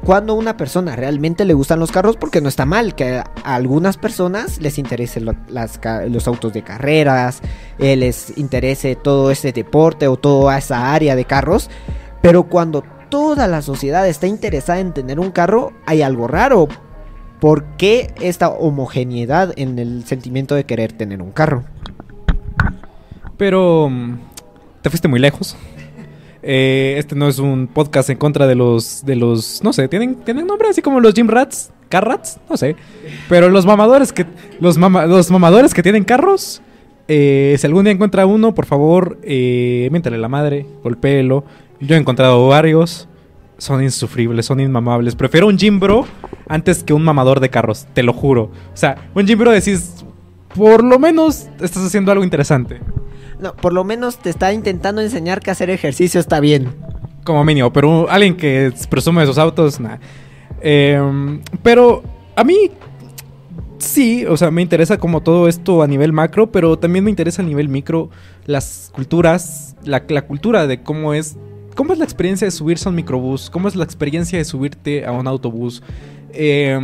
cuando a una persona realmente le gustan los carros, porque no está mal que a algunas personas les interese los autos de carreras, les interese todo ese deporte o toda esa área de carros. Pero cuando toda la sociedad está interesada en tener un carro, hay algo raro. ¿Por qué esta homogeneidad en el sentimiento de querer tener un carro? Pero te fuiste muy lejos. Este no es un podcast en contra de los no sé, tienen nombre así como los gym rats, car rats, no sé. Pero los mamadores los mamadores que tienen carros, si algún día encuentra uno, por favor, miéntale la madre, golpéelo. Yo he encontrado varios, son insufribles, son inmamables. Prefiero un gym bro antes que un mamador de carros, te lo juro. O sea, un gym bro decís, por lo menos estás haciendo algo interesante. No, por lo menos te está intentando enseñar que hacer ejercicio está bien. Como mínimo, pero alguien que presume de sus autos, nada. Pero a mí sí, o sea, me interesa como todo esto a nivel macro, pero también me interesa a nivel micro las culturas, la cultura de cómo es la experiencia de subirse a un microbús, cómo es la experiencia de subirte a un autobús. Yo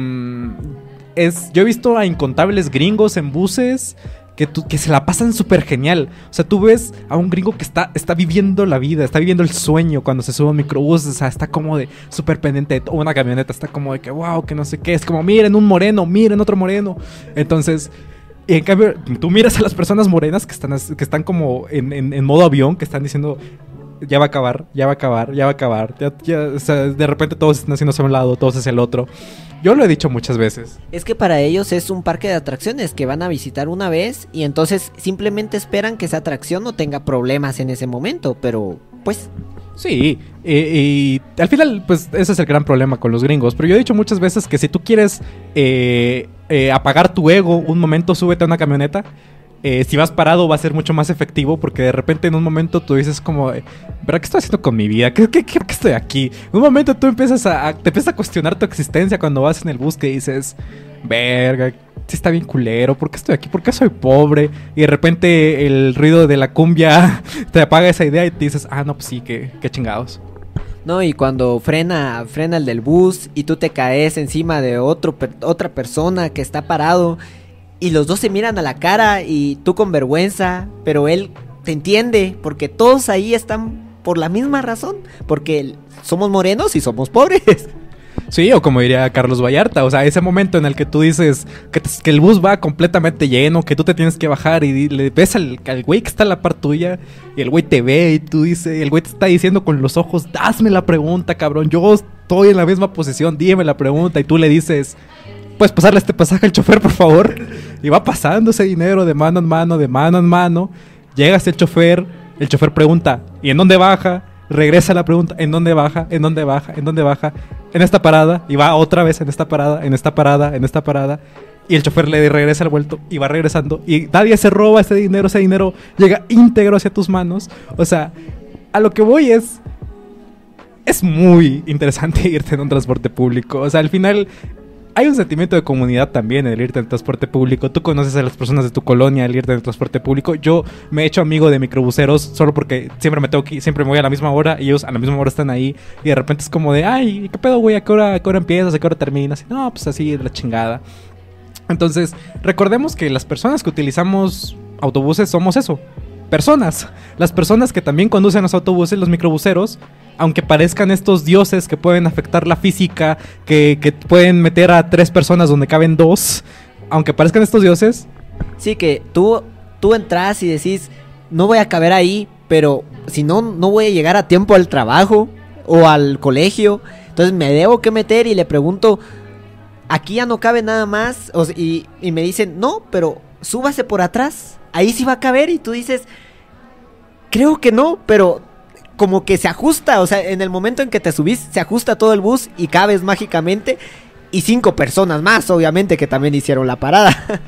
he visto a incontables gringos en buses que se la pasan súper genial. O sea, tú ves a un gringo que está viviendo la vida, está viviendo el sueño cuando se sube a un microbús. O sea, está como de súper pendiente de una camioneta, está como de que wow, que no sé qué. Es como, miren un moreno, miren otro moreno. Entonces, y en cambio, tú miras a las personas morenas que están como en modo avión, que están diciendo, ya va a acabar, ya va a acabar, ya va a acabar. Ya, o sea, de repente todos están haciendo hacia un lado, todos hacia el otro. Yo lo he dicho muchas veces. Es que para ellos es un parque de atracciones que van a visitar una vez y entonces simplemente esperan que esa atracción no tenga problemas en ese momento, pero pues... Sí, y al final pues ese es el gran problema con los gringos. Pero yo he dicho muchas veces que si tú quieres apagar tu ego un momento, súbete a una camioneta. Si vas parado va a ser mucho más efectivo, porque de repente en un momento tú dices como, ¿verdad qué estoy haciendo con mi vida? ¿Qué estoy aquí? En un momento tú te empiezas a cuestionar tu existencia cuando vas en el bus, que dices, verga, sí está bien culero, ¿por qué estoy aquí? ¿Por qué soy pobre? Y de repente el ruido de la cumbia te apaga esa idea y te dices, no, pues sí, qué chingados. No, y cuando frena el del bus y tú te caes encima de otra persona que está parado y los dos se miran a la cara y tú con vergüenza, pero él te entiende porque todos ahí están por la misma razón, porque somos morenos y somos pobres. Sí, o como diría Carlos Vallarta, o sea, ese momento en el que tú dices que el bus va completamente lleno, que tú te tienes que bajar y le ves al güey que está a la par tuya y el güey te ve y tú dices, el güey te está diciendo con los ojos, hazme la pregunta, cabrón, yo estoy en la misma posición, dime la pregunta, y tú le dices, ¿puedes pasarle este pasaje al chofer, por favor? Y va pasando ese dinero de mano en mano, de mano en mano. Llega hasta el chofer pregunta, ¿y en dónde baja? Regresa la pregunta, ¿en dónde baja? ¿En dónde baja? ¿En dónde baja? En esta parada, y va otra vez en esta parada, en esta parada, en esta parada. Y el chofer le regresa el vuelto y va regresando. Y nadie se roba ese dinero llega íntegro hacia tus manos. O sea, a lo que voy es muy interesante irte en un transporte público. O sea, al final... hay un sentimiento de comunidad también en el irte en transporte público. Tú conoces a las personas de tu colonia al irte en el transporte público. Yo me he hecho amigo de microbuseros solo porque siempre me voy a la misma hora y ellos a la misma hora están ahí. Y de repente es como de, ay, ¿qué pedo, güey? ¿A qué hora empiezas? ¿A qué hora terminas? Y no, pues así de la chingada. Entonces, recordemos que las personas que utilizamos autobuses somos eso, personas. Las personas que también conducen los autobuses, los microbuseros, aunque parezcan estos dioses que pueden afectar la física, que pueden meter a 3 personas donde caben 2, aunque parezcan estos dioses. Sí, que tú entras y decís, no voy a caber ahí, pero si no, no voy a llegar a tiempo al trabajo o al colegio. Entonces me debo que meter y le pregunto, aquí ya no cabe nada más. Y me dicen, no, pero súbase por atrás, ahí sí va a caber. Y tú dices, creo que no, pero como que se ajusta. O sea, en el momento en que te subís, se ajusta todo el bus y cabes mágicamente. Y 5 personas más, obviamente, que también hicieron la parada.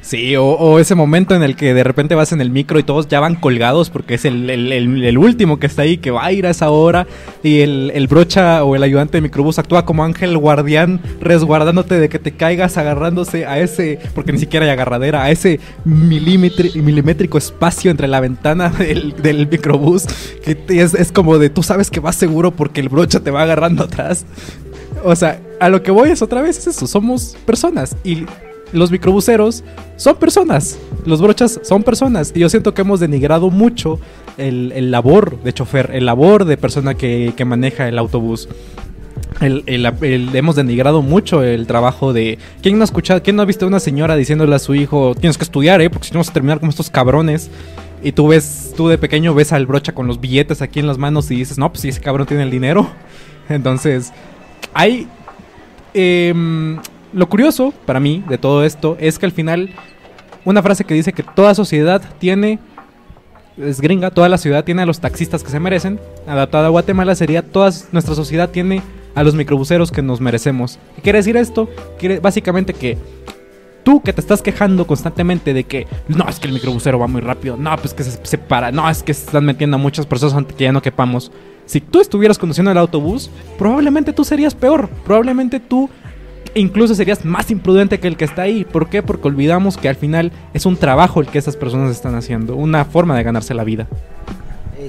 Sí, o ese momento en el que de repente vas en el micro y todos ya van colgados porque es el último que está ahí, que va a ir a esa hora, y el brocha o el ayudante de microbús actúa como ángel guardián, resguardándote de que te caigas, agarrándose a ese, porque ni siquiera hay agarradera, a ese milimétrico espacio entre la ventana del microbús, que es como de, tú sabes que vas seguro porque el brocha te va agarrando atrás. O sea, a lo que voy es otra vez eso, somos personas, y los microbuseros son personas, los brochas son personas, y yo siento que hemos denigrado mucho el labor de chofer, el labor de persona que maneja el autobús. Hemos denigrado mucho el trabajo de... ¿Quién no ha escuchado, quién no ha visto a una señora diciéndole a su hijo, tienes que estudiar, porque si no vas a terminar como estos cabrones? Y tú de pequeño ves al brocha con los billetes aquí en las manos y dices, no, pues si ese cabrón tiene el dinero. Entonces, hay... lo curioso para mí de todo esto es que al final una frase que dice que toda sociedad tiene, es gringa, toda la ciudad tiene a los taxistas que se merecen, adaptada a Guatemala sería toda nuestra sociedad tiene a los microbuseros que nos merecemos. ¿Qué quiere decir esto? Quiere básicamente que tú que te estás quejando constantemente de que no, es que el microbusero va muy rápido, no, pues que se para, no, es que se están metiendo a muchas personas antes que ya no quepamos. Si tú estuvieras conduciendo el autobús, probablemente tú serías peor, probablemente tú incluso serías más imprudente que el que está ahí. ¿Por qué? Porque olvidamos que al final es un trabajo el que esas personas están haciendo, una forma de ganarse la vida.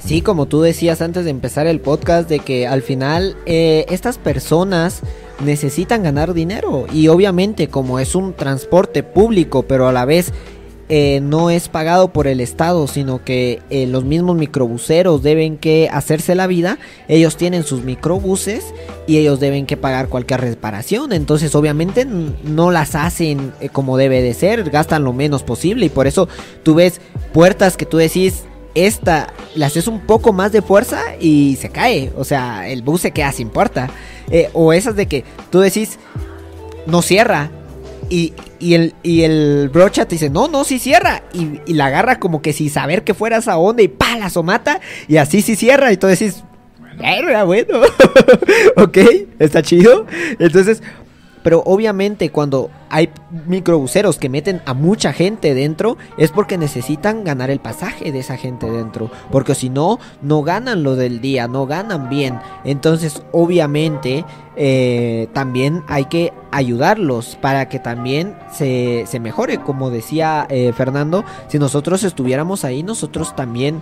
Sí, como tú decías antes de empezar el podcast, de que al final estas personas necesitan ganar dinero, y obviamente como es un transporte público, pero a la vez no es pagado por el Estado, sino que los mismos microbuseros deben que hacerse la vida. Ellos tienen sus microbuses y ellos deben que pagar cualquier reparación. Entonces obviamente no las hacen como debe de ser, gastan lo menos posible, y por eso tú ves puertas que tú decís, esta le haces un poco más de fuerza y se cae, o sea, el bus se queda sin puerta. O esas de que tú decís, no cierra, y el brocha te dice, no, sí cierra, y la agarra como que sin saber que fuera esa onda, y ¡pa! La somata, y así sí cierra, y tú decís, bueno, ok, está chido. Entonces, pero obviamente cuando hay microbuseros que meten a mucha gente dentro, es porque necesitan ganar el pasaje de esa gente dentro, porque si no, no ganan lo del día, no ganan bien. Entonces obviamente también hay que ayudarlos para que también se mejore. Como decía Fernando, si nosotros estuviéramos ahí, nosotros también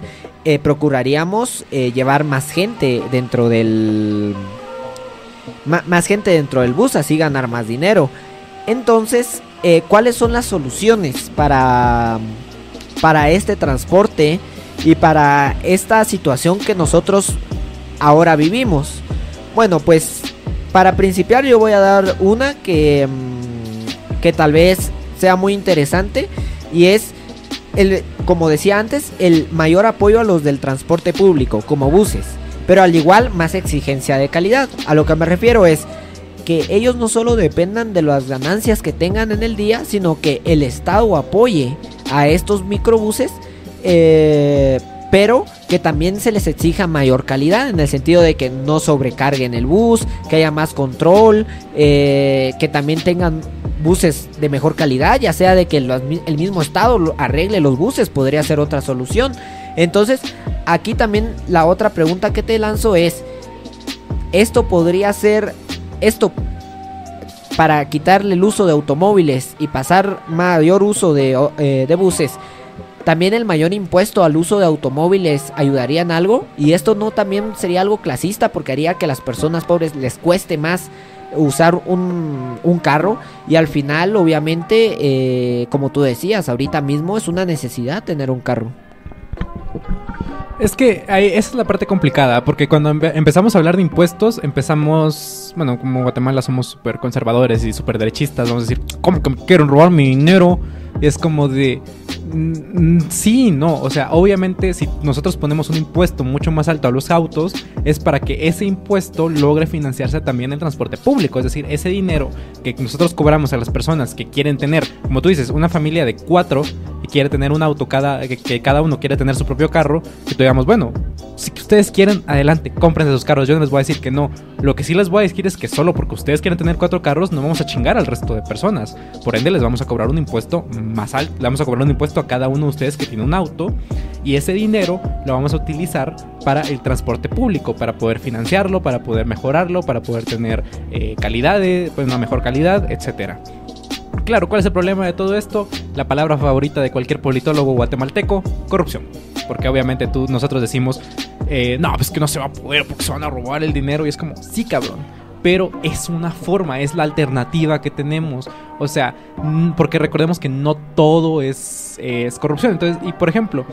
procuraríamos llevar más gente dentro del... más gente dentro del bus, así ganar más dinero. Entonces, ¿cuáles son las soluciones para este transporte y para esta situación que nosotros ahora vivimos? Bueno, pues para principiar yo voy a dar una que tal vez sea muy interesante, y es como decía antes, el mayor apoyo a los del transporte público como buses, pero al igual más exigencia de calidad. A lo que me refiero es que ellos no solo dependan de las ganancias que tengan en el día, sino que el Estado apoye a estos microbuses, pero que también se les exija mayor calidad, en el sentido de que no sobrecarguen el bus, que haya más control, que también tengan buses de mejor calidad, ya sea de que el mismo Estado arregle los buses, podría ser otra solución. Entonces, aquí también la otra pregunta que te lanzo es, ¿esto para quitarle el uso de automóviles y pasar mayor uso de buses, también el mayor impuesto al uso de automóviles ayudaría en algo. Y esto no también sería algo clasista, porque haría que a las personas pobres les cueste más usar un carro. Y al final, obviamente, como tú decías, ahorita mismo es una necesidad tener un carro. Es que esa es la parte complicada, porque cuando empezamos a hablar de impuestos, bueno, como Guatemala somos súper conservadores y súper derechistas, vamos a decir, ¿cómo que me quieren robar mi dinero? Y es como de... sí, no, o sea, obviamente si nosotros ponemos un impuesto mucho más alto a los autos, es para que ese impuesto logre financiarse también en transporte público. Es decir, ese dinero que nosotros cobramos a las personas que quieren tener, como tú dices, una familia de 4 y quiere tener un auto, que cada uno quiere tener su propio carro, que digamos, bueno, si ustedes quieren, adelante, cómprense sus carros. Yo no les voy a decir que no. Lo que sí les voy a decir es que solo porque ustedes quieren tener 4 carros, no vamos a chingar al resto de personas. Por ende, les vamos a cobrar un impuesto más alto. Le vamos a cobrar un impuesto a cada uno de ustedes que tiene un auto. Y ese dinero lo vamos a utilizar para el transporte público, para poder financiarlo, para poder mejorarlo, para poder tener una mejor calidad, etcétera. Claro, ¿cuál es el problema de todo esto? La palabra favorita de cualquier politólogo guatemalteco: corrupción. Porque obviamente nosotros decimos, no, pues que no se va a poder porque se van a robar el dinero. Y es como, sí, cabrón, pero es una forma, es la alternativa que tenemos. O sea, porque recordemos que no todo es corrupción. Entonces, y por ejemplo,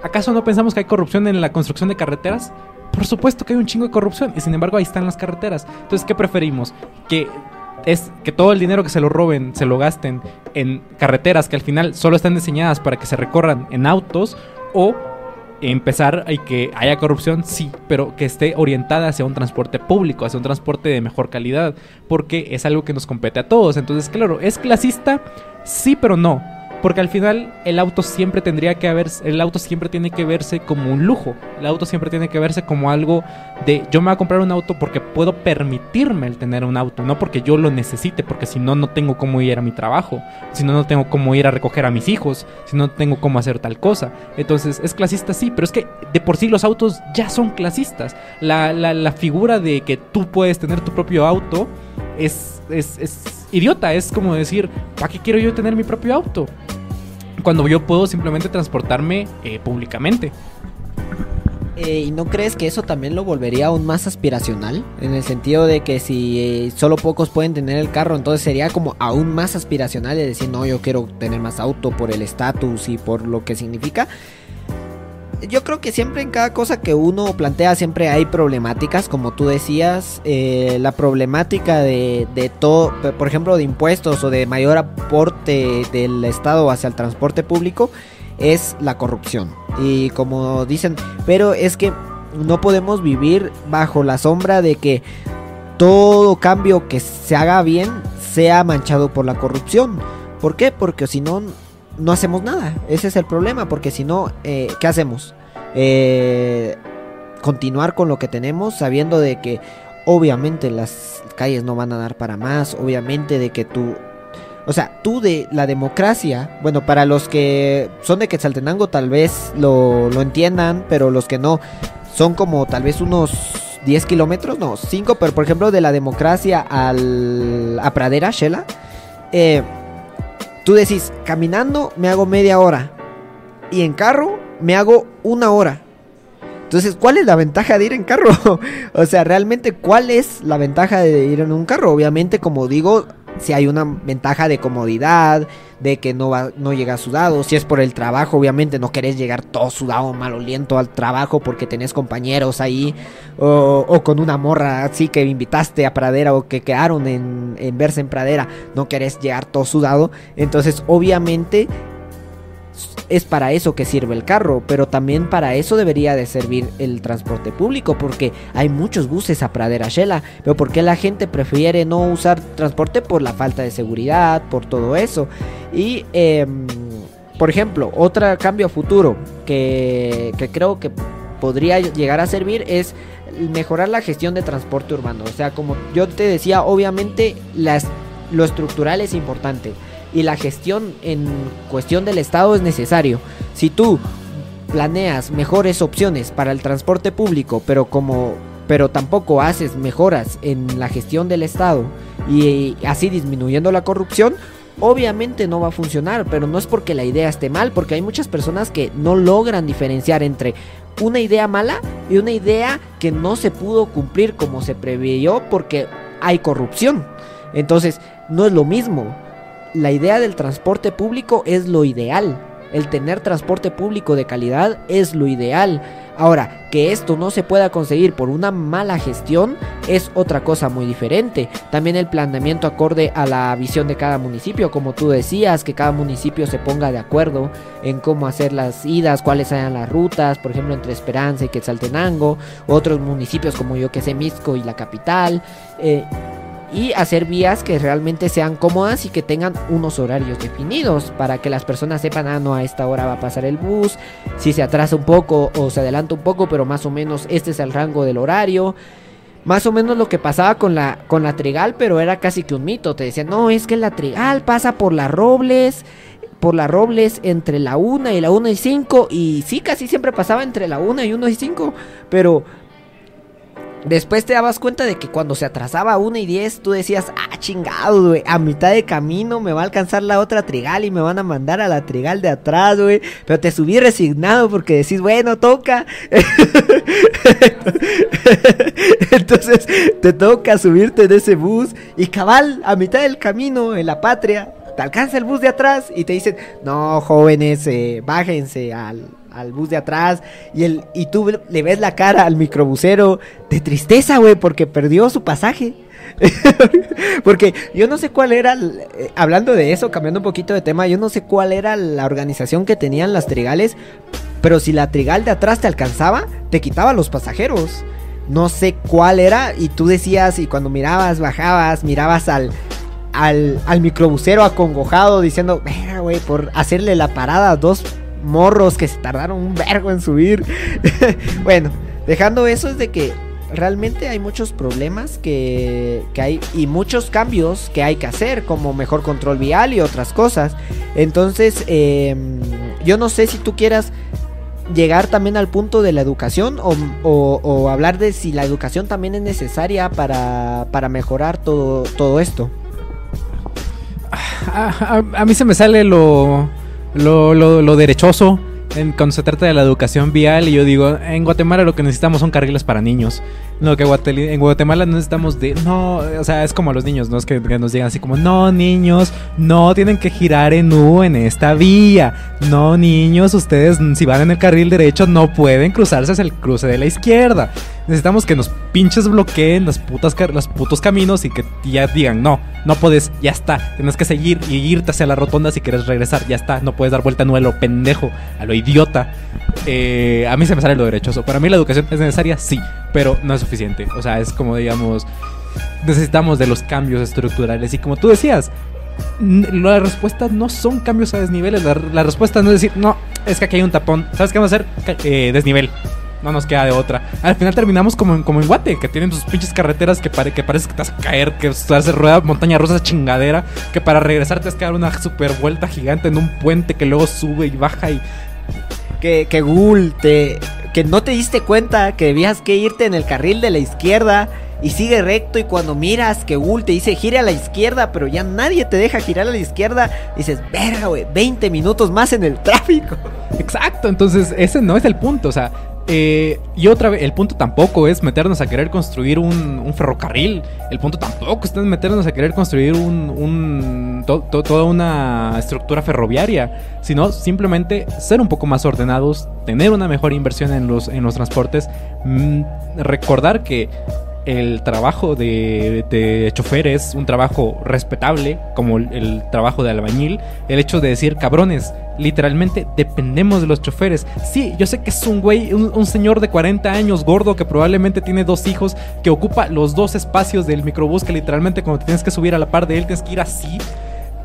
¿acaso no pensamos que hay corrupción en la construcción de carreteras? Por supuesto que hay un chingo de corrupción, y sin embargo ahí están las carreteras. Entonces, ¿qué preferimos? Que todo el dinero que se lo roben, se lo gasten en carreteras que al final solo están diseñadas para que se recorran en autos, o empezar a que haya corrupción, sí, pero que esté orientada hacia un transporte público, hacia un transporte de mejor calidad, porque es algo que nos compete a todos. Entonces, claro, ¿es clasista? Sí, pero no. Porque al final el auto siempre tiene que verse como un lujo. El auto siempre tiene que verse como algo de, yo me voy a comprar un auto porque puedo permitirme el tener un auto, no porque yo lo necesite, porque si no, no tengo cómo ir a mi trabajo, si no, no tengo cómo ir a recoger a mis hijos, si no tengo cómo hacer tal cosa. Entonces, ¿es clasista? Sí, pero es que de por sí los autos ya son clasistas. La figura de que tú puedes tener tu propio auto es idiota. Es como decir, ¿para qué quiero yo tener mi propio auto cuando yo puedo simplemente transportarme públicamente? ¿Y no crees que eso también lo volvería aún más aspiracional? En el sentido de que si solo pocos pueden tener el carro, entonces sería como aún más aspiracional de decir, no, yo quiero tener más auto por el estatus y por lo que significa. Yo creo que siempre en cada cosa que uno plantea siempre hay problemáticas, como tú decías. La problemática de todo, por ejemplo, de impuestos o de mayor aporte del Estado hacia el transporte público, es la corrupción. Y como dicen, pero es que no podemos vivir bajo la sombra de que todo cambio que se haga bien sea manchado por la corrupción. ¿Por qué? Porque si no, no hacemos nada. Ese es el problema, porque si no, ¿qué hacemos? Continuar con lo que tenemos, sabiendo de que obviamente las calles no van a dar para más, obviamente de que tú de la democracia, bueno, para los que son de Quetzaltenango tal vez lo entiendan, pero los que no, son como tal vez unos 10 kilómetros, no, 5, pero por ejemplo de la democracia a Pradera, Shela, tú decís, caminando me hago media hora y en carro me hago 1 hora. Entonces, ¿cuál es la ventaja de ir en carro? O sea, realmente, ¿cuál es la ventaja de ir en un carro? Obviamente, como digo, si hay una ventaja de comodidad, de que no llegas sudado. Si es por el trabajo, obviamente no querés llegar todo sudado, maloliento al trabajo porque tenés compañeros ahí, o con una morra así que invitaste a Pradera o que quedaron en verse en Pradera, no querés llegar todo sudado. Entonces, obviamente, es para eso que sirve el carro, pero también para eso debería de servir el transporte público, porque hay muchos buses a Pradera Shela, pero ¿por qué la gente prefiere no usar transporte? Por la falta de seguridad, por todo eso. Y por ejemplo, otro cambio a futuro que creo que podría llegar a servir es mejorar la gestión de transporte urbano. O sea, como yo te decía, obviamente lo estructural es importante y la gestión en cuestión del Estado es necesario. Si tú planeas mejores opciones para el transporte público, pero tampoco haces mejoras en la gestión del Estado y así disminuyendo la corrupción, obviamente no va a funcionar, pero no es porque la idea esté mal, porque hay muchas personas que no logran diferenciar entre una idea mala y una idea que no se pudo cumplir como se preveyó porque hay corrupción. Entonces, no es lo mismo. La idea del transporte público es lo ideal. El tener transporte público de calidad es lo ideal. Ahora, que esto no se pueda conseguir por una mala gestión es otra cosa muy diferente. También el planeamiento acorde a la visión de cada municipio, como tú decías, que cada municipio se ponga de acuerdo en cómo hacer las idas, cuáles sean las rutas, por ejemplo entre Esperanza y Quetzaltenango, otros municipios como yo que sé, Mixco y la capital, y hacer vías que realmente sean cómodas y que tengan unos horarios definidos para que las personas sepan, no, a esta hora va a pasar el bus, si se atrasa un poco o se adelanta un poco, pero más o menos este es el rango del horario. Más o menos lo que pasaba con la Trigal, pero era casi que un mito. Te decían, no, es que la Trigal pasa por las Robles entre la 1 y la 1:05, y sí, casi siempre pasaba entre la 1 y 1:05, pero después te dabas cuenta de que cuando se atrasaba a 1:10, tú decías, chingado, güey, a mitad de camino me va a alcanzar la otra Trigal y me van a mandar a la Trigal de atrás, güey. Pero te subí resignado porque decís, bueno, toca. Entonces te toca subirte en ese bus y cabal, a mitad del camino, en La Patria, te alcanza el bus de atrás y te dicen, no, jóvenes, bájense al bus de atrás, y tú le ves la cara al microbusero de tristeza, güey, porque perdió su pasaje. Porque yo no sé cuál era, hablando de eso, cambiando un poquito de tema, yo no sé cuál era la organización que tenían las Trigales, pero si la Trigal de atrás te alcanzaba, te quitaba los pasajeros. No sé cuál era, y tú decías, y cuando bajabas, mirabas al microbusero acongojado diciendo, venga, güey, por hacerle la parada a dos morros que se tardaron un vergo en subir. Bueno, dejando eso, es de que realmente hay muchos problemas que hay y muchos cambios que hay que hacer, como mejor control vial y otras cosas. Entonces, yo no sé si tú quieras llegar también al punto de la educación o hablar de si la educación también es necesaria para mejorar todo esto. A mí se me sale lo derechoso cuando se trata de la educación vial, y yo digo, en Guatemala lo que necesitamos son carriles para niños. Lo que en Guatemala necesitamos o sea, es como a los niños, ¿no? Es que nos digan así como, no, niños, no tienen que girar en U en esta vía. No, niños, ustedes si van en el carril derecho no pueden cruzarse hacia el cruce de la izquierda. Necesitamos que nos pinches bloqueen los putos caminos y que ya digan, no puedes, ya está, tienes que seguir y irte hacia la rotonda si quieres regresar, ya está, no puedes dar vuelta a lo pendejo, a lo idiota. A mí se me sale lo derechoso. Para mí la educación es necesaria, sí, pero no es suficiente. O sea, es como, digamos, necesitamos de los cambios estructurales. Y como tú decías, la respuesta no son cambios a desniveles. La respuesta no es decir, no, es que aquí hay un tapón, ¿sabes qué vamos a hacer? Desnivel. No nos queda de otra. Al final terminamos como en Guate, que tienen sus pinches carreteras que parece que te vas a caer, que te hace rueda montaña rusa chingadera, que para regresar te vas a dar una super vuelta gigante en un puente que luego sube y baja y... Que Google que no te diste cuenta que debías que irte en el carril de la izquierda y sigue recto, y cuando miras que Google te dice gire a la izquierda, pero ya nadie te deja girar a la izquierda, dices, verga, güey, 20 minutos más en el tráfico. Exacto, entonces ese no es el punto, o sea, y otra vez, el punto tampoco es meternos a querer construir un ferrocarril. El punto tampoco es meternos a querer construir toda una estructura ferroviaria, sino simplemente ser un poco más ordenados, tener una mejor inversión en los transportes, recordar que el trabajo de chofer es un trabajo respetable, como el trabajo de albañil. El hecho de decir, cabrones, literalmente dependemos de los choferes. Sí, yo sé que es un güey, un señor de 40 años gordo que probablemente tiene 2 hijos, que ocupa los 2 espacios del microbús, que literalmente cuando te tienes que subir a la par de él tienes que ir así,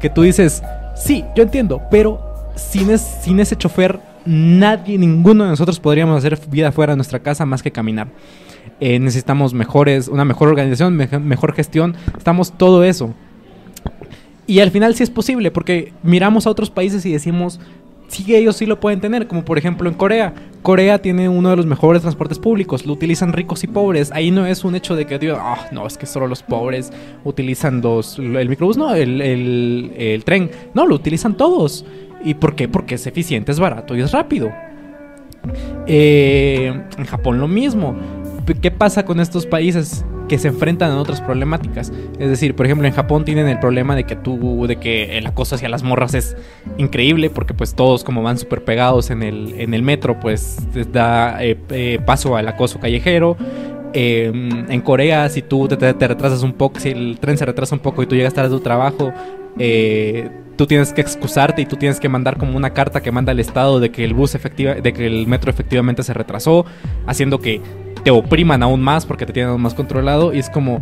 que tú dices, sí, yo entiendo, pero sin ese chofer ninguno de nosotros podríamos hacer vida fuera de nuestra casa más que caminar. Necesitamos una mejor organización, mejor gestión, estamos todo eso. Y al final sí es posible, porque miramos a otros países y decimos, sí, ellos sí lo pueden tener, como por ejemplo en Corea. Corea tiene uno de los mejores transportes públicos, lo utilizan ricos y pobres. Ahí no es un hecho de que digo, no, es que solo los pobres utilizan el microbús, no, el tren. No, lo utilizan todos. ¿Y por qué? Porque es eficiente, es barato y es rápido. En Japón lo mismo. ¿Qué pasa con estos países que se enfrentan a otras problemáticas? Es decir, por ejemplo, en Japón tienen el problema de que el acoso hacia las morras es increíble, porque pues todos como van súper pegados en el metro, pues les da paso al acoso callejero. En Corea, si tú te retrasas un poco, si el tren se retrasa un poco y tú llegas tarde a tu trabajo, tú tienes que excusarte y tú tienes que mandar como una carta que manda al estado de que el metro efectivamente se retrasó, haciendo que te opriman aún más porque te tienen aún más controlado. Y es como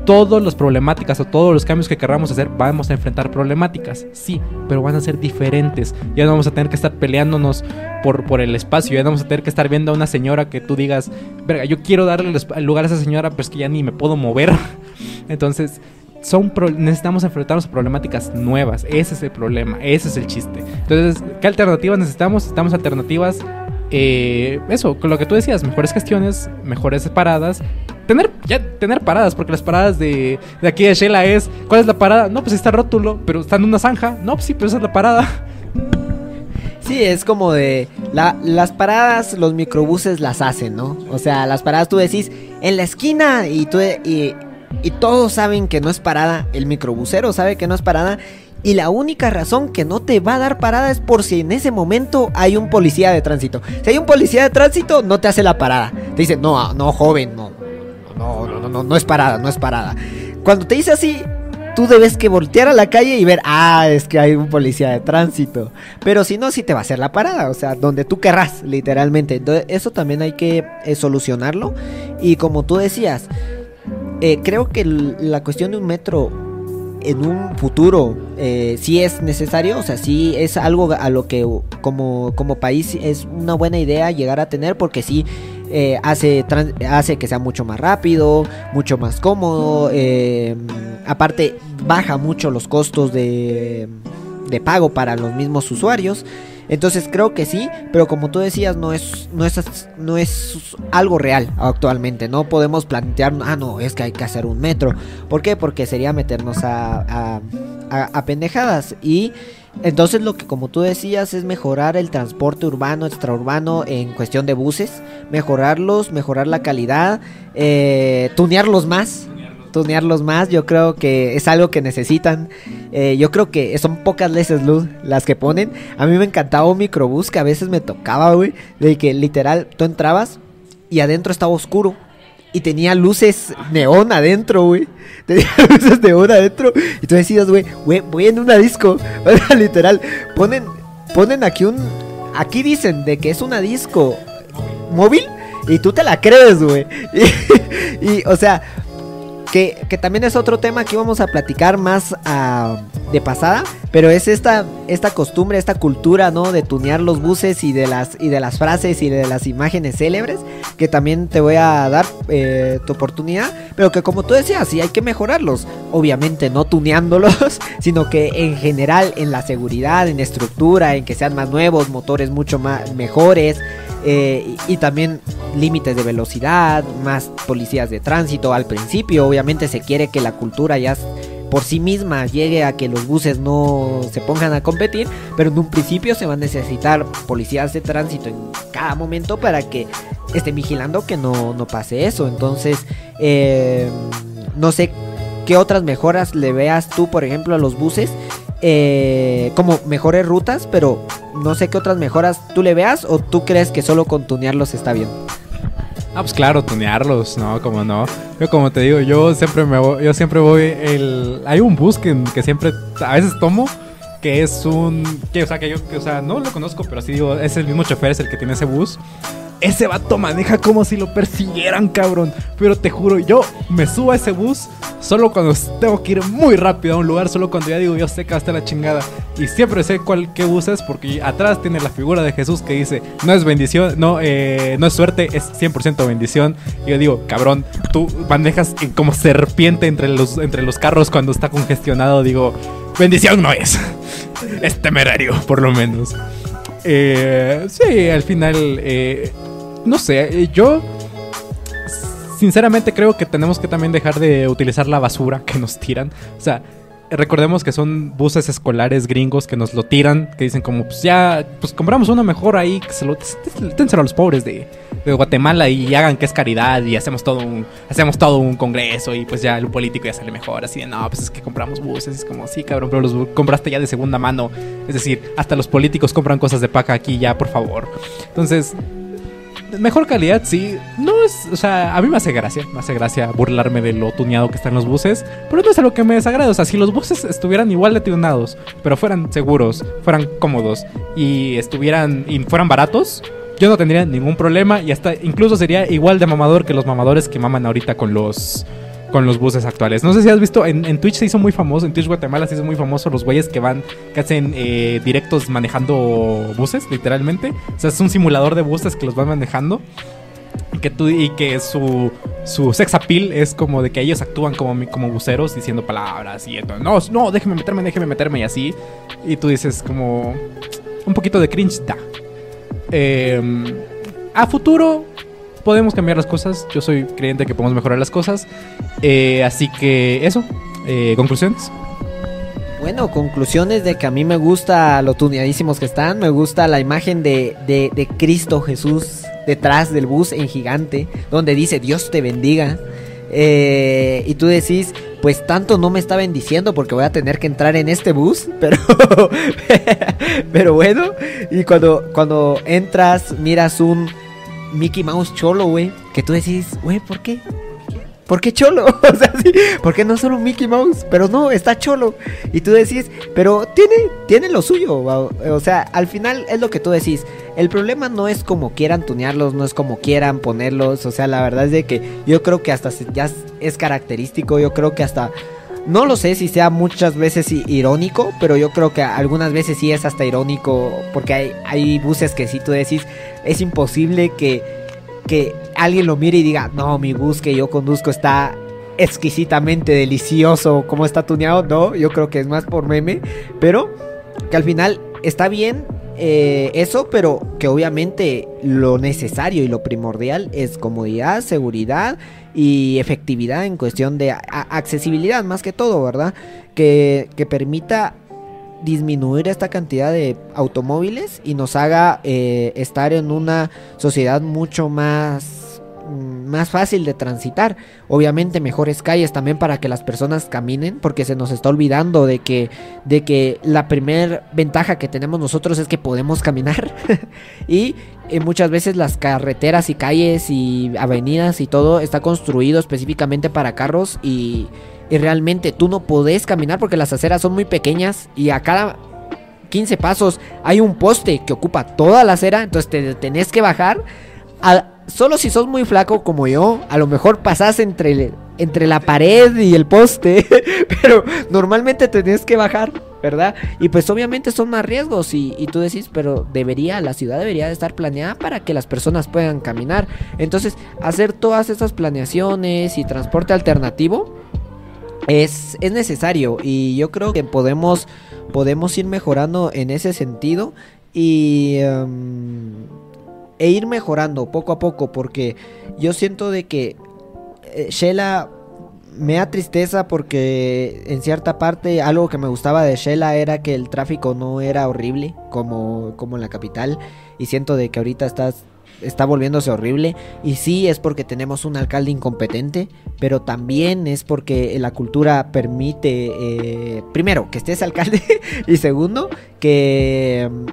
todas las problemáticas o todos los cambios que queramos hacer, vamos a enfrentar problemáticas, sí, pero van a ser diferentes. Ya no vamos a tener que estar peleándonos por el espacio, ya no vamos a tener que estar viendo a una señora que tú digas, verga, yo quiero darle el lugar a esa señora, pero es que ya ni me puedo mover. Entonces necesitamos enfrentarnos a problemáticas nuevas. Ese es el problema, ese es el chiste. Entonces, ¿qué alternativas necesitamos? Necesitamos alternativas, eso, con lo que tú decías, mejores gestiones, mejores paradas. Tener paradas, porque las paradas de aquí de Shela es, ¿cuál es la parada? No, pues está el rótulo, pero está en una zanja. No, pues sí, pero esa es la parada. Sí, es como de las paradas, los microbuses las hacen, ¿no? O sea, las paradas tú decís en la esquina y todos saben que no es parada. El microbusero sabe que no es parada. Y la única razón que no te va a dar parada es por si en ese momento hay un policía de tránsito. Si hay un policía de tránsito, no te hace la parada. Te dice, no, joven, no es parada, no es parada. Cuando te dice así, tú debes que voltear a la calle y ver, es que hay un policía de tránsito. Pero si no, sí te va a hacer la parada, o sea, donde tú querrás, literalmente. Entonces, eso también hay que solucionarlo. Y como tú decías, creo que la cuestión de un metro en un futuro sí es necesario, o sea, sí es algo a lo que como país es una buena idea llegar a tener, porque sí hace que sea mucho más rápido, mucho más cómodo, aparte baja mucho los costos de pago para los mismos usuarios. Entonces creo que sí, pero como tú decías, no es algo real actualmente. No podemos plantear, no, es que hay que hacer un metro. ¿Por qué? Porque sería meternos a pendejadas. Y entonces lo que, como tú decías, es mejorar el transporte urbano, extraurbano en cuestión de buses. Mejorarlos, mejorar la calidad, tunearlos más. Yo creo que es algo que necesitan. Yo creo que son pocas veces luz las que ponen. A mí me encantaba un microbús que a veces me tocaba, güey, de que literal tú entrabas y adentro estaba oscuro y tenía luces neón adentro, güey. Tenía luces neón adentro y tú decías, güey, voy en una disco. O sea, literal, ponen aquí dicen de que es una disco móvil y tú te la crees, güey. Y o sea, que también es otro tema que íbamos a platicar más de pasada, pero es esta costumbre, esta cultura, ¿no? De tunear los buses y de las frases y de las imágenes célebres, que también te voy a dar tu oportunidad, pero que como tú decías, sí hay que mejorarlos, obviamente no tuneándolos, sino que en general en la seguridad, en estructura, en que sean más nuevos, motores mucho más mejores, y también límites de velocidad, más policías de tránsito. Al principio obviamente se quiere que la cultura ya por sí misma llegue a que los buses no se pongan a competir, pero en un principio se va a necesitar policías de tránsito en cada momento para que estén vigilando que no pase eso. Entonces no sé qué otras mejoras le veas tú, por ejemplo, a los buses, como mejores rutas, pero no sé qué otras mejoras tú le veas, o tú crees que solo con tunearlos está bien. Pues claro, tunearlos, ¿no? Como no. Yo como te digo, yo siempre voy hay un bus que siempre a veces tomo, que es no lo conozco, pero sí digo, es el mismo chofer, es el que tiene ese bus. Ese vato maneja como si lo persiguieran, cabrón. Pero te juro, yo me subo a ese bus solo cuando tengo que ir muy rápido a un lugar, solo cuando ya digo, yo sé que hasta la chingada. Y siempre sé qué bus es, porque atrás tiene la figura de Jesús que dice, no es bendición, no es suerte, es 100% bendición. Y yo digo, cabrón, tú manejas como serpiente entre los carros cuando está congestionado. Digo, bendición no es. Es temerario, por lo menos. Sí, al final, no sé, yo sinceramente creo que tenemos que también dejar de utilizar la basura que nos tiran. O sea, recordemos que son buses escolares gringos que nos lo tiran, que dicen como, pues ya, pues compramos uno mejor ahí, que ténselo a los pobres de Guatemala y hagan que es caridad y hacemos todo un congreso y pues ya el político ya sale mejor, así de, no, pues es que compramos buses, es como, sí, cabrón, pero los compraste ya de segunda mano, es decir, hasta los políticos compran cosas de paca aquí ya, por favor. Entonces, mejor calidad, sí. No es, o sea, a mí me hace gracia burlarme de lo tuneado que están los buses, pero no es algo que me desagrade. O sea, si los buses estuvieran igual de tuneados, pero fueran seguros, fueran cómodos y fueran baratos, yo no tendría ningún problema y hasta incluso sería igual de mamador que los mamadores que maman ahorita con los buses actuales. No sé si has visto, en Twitch se hizo muy famoso, en Twitch Guatemala se hizo muy famoso los güeyes que hacen directos manejando buses, literalmente. O sea, es un simulador de buses que los van manejando. Y que su sex appeal es como de que ellos actúan como buceros diciendo palabras y entonces, no, déjeme meterme y así. Y tú dices como un poquito de cringe da. A futuro podemos cambiar las cosas. Yo soy creyente que podemos mejorar las cosas. Así que eso. ¿Conclusiones? Bueno, conclusiones de que a mí me gusta lo tuneadísimos que están. Me gusta la imagen de Cristo Jesús detrás del bus en gigante, donde dice Dios te bendiga. Y tú decís, pues tanto no me está bendiciendo porque voy a tener que entrar en este bus, pero bueno. Y cuando entras, miras un Mickey Mouse cholo, güey, que tú decís, güey, ¿por qué? ¿Por qué cholo? O sea, sí, ¿por qué no solo un Mickey Mouse? Pero no, está cholo. Y tú decís, pero tiene lo suyo. O sea, al final es lo que tú decís. El problema no es como quieran tunearlos, no es como quieran ponerlos. O sea, la verdad es de que yo creo que hasta ya es característico. Yo creo que hasta, no lo sé si sea muchas veces irónico, pero yo creo que algunas veces sí es hasta irónico. Porque hay buses que sí tú decís, es imposible que alguien lo mire y diga, no, mi bus que yo conduzco está exquisitamente delicioso, cómo está tuneado. No, yo creo que es más por meme, pero que al final está bien eso, pero que obviamente lo necesario y lo primordial es comodidad, seguridad y efectividad en cuestión de accesibilidad más que todo, ¿verdad? Que permita disminuir esta cantidad de automóviles y nos haga estar en una sociedad mucho más fácil de transitar. Obviamente mejores calles también para que las personas caminen, porque se nos está olvidando de que la primer ventaja que tenemos nosotros es que podemos caminar y muchas veces las carreteras y calles y avenidas y todo está construido específicamente para carros y realmente tú no podés caminar porque las aceras son muy pequeñas y a cada 15 pasos hay un poste que ocupa toda la acera, entonces te tenés que bajar. Solo si sos muy flaco como yo, a lo mejor pasás entre la pared y el poste, pero normalmente tenés que bajar, ¿verdad? Y pues obviamente son más riesgos y tú decís, pero la ciudad debería de estar planeada para que las personas puedan caminar. Entonces, hacer todas estas planeaciones y transporte alternativo es necesario y yo creo que podemos ir mejorando en ese sentido y ir mejorando poco a poco, porque yo siento de que Shela me da tristeza porque en cierta parte algo que me gustaba de Shela era que el tráfico no era horrible como en la capital, y siento de que ahorita está volviéndose horrible. Y sí, es porque tenemos un alcalde incompetente, pero también es porque la cultura permite, primero, que esté ese alcalde y segundo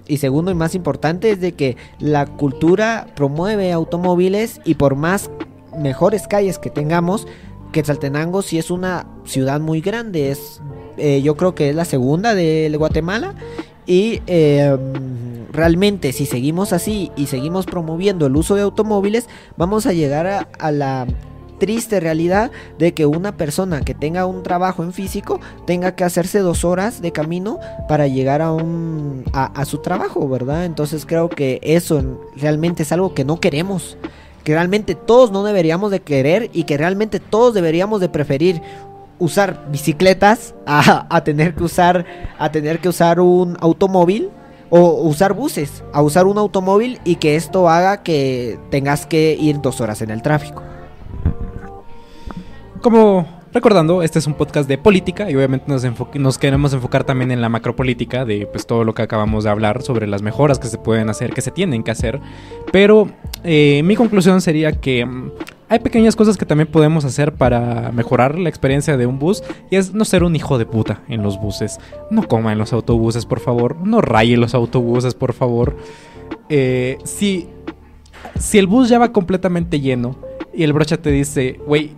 y más importante es de que la cultura promueve automóviles, y por más mejores calles que tengamos, Quetzaltenango sí es una ciudad muy grande, yo creo que es la segunda de Guatemala. Y realmente si seguimos así y seguimos promoviendo el uso de automóviles, vamos a llegar a la triste realidad de que una persona que tenga un trabajo en físico tenga que hacerse 2 horas de camino para llegar a su trabajo, ¿verdad? Entonces creo que eso realmente es algo que no queremos, que realmente todos no deberíamos de querer, y que realmente todos deberíamos de preferir usar bicicletas a tener que usar un automóvil, O usar buses, a usar un automóvil y que esto haga que tengas que ir 2 horas en el tráfico. Como recordando, este es un podcast de política y obviamente nos queremos enfocar también en la macropolítica de pues todo lo que acabamos de hablar sobre las mejoras que se pueden hacer, que se tienen que hacer. Pero mi conclusión sería que hay pequeñas cosas que también podemos hacer para mejorar la experiencia de un bus, y es no ser un hijo de puta en los buses. No coma en los autobuses, por favor. No raye los autobuses, por favor. Si el bus ya va completamente lleno y el brocha te dice, güey,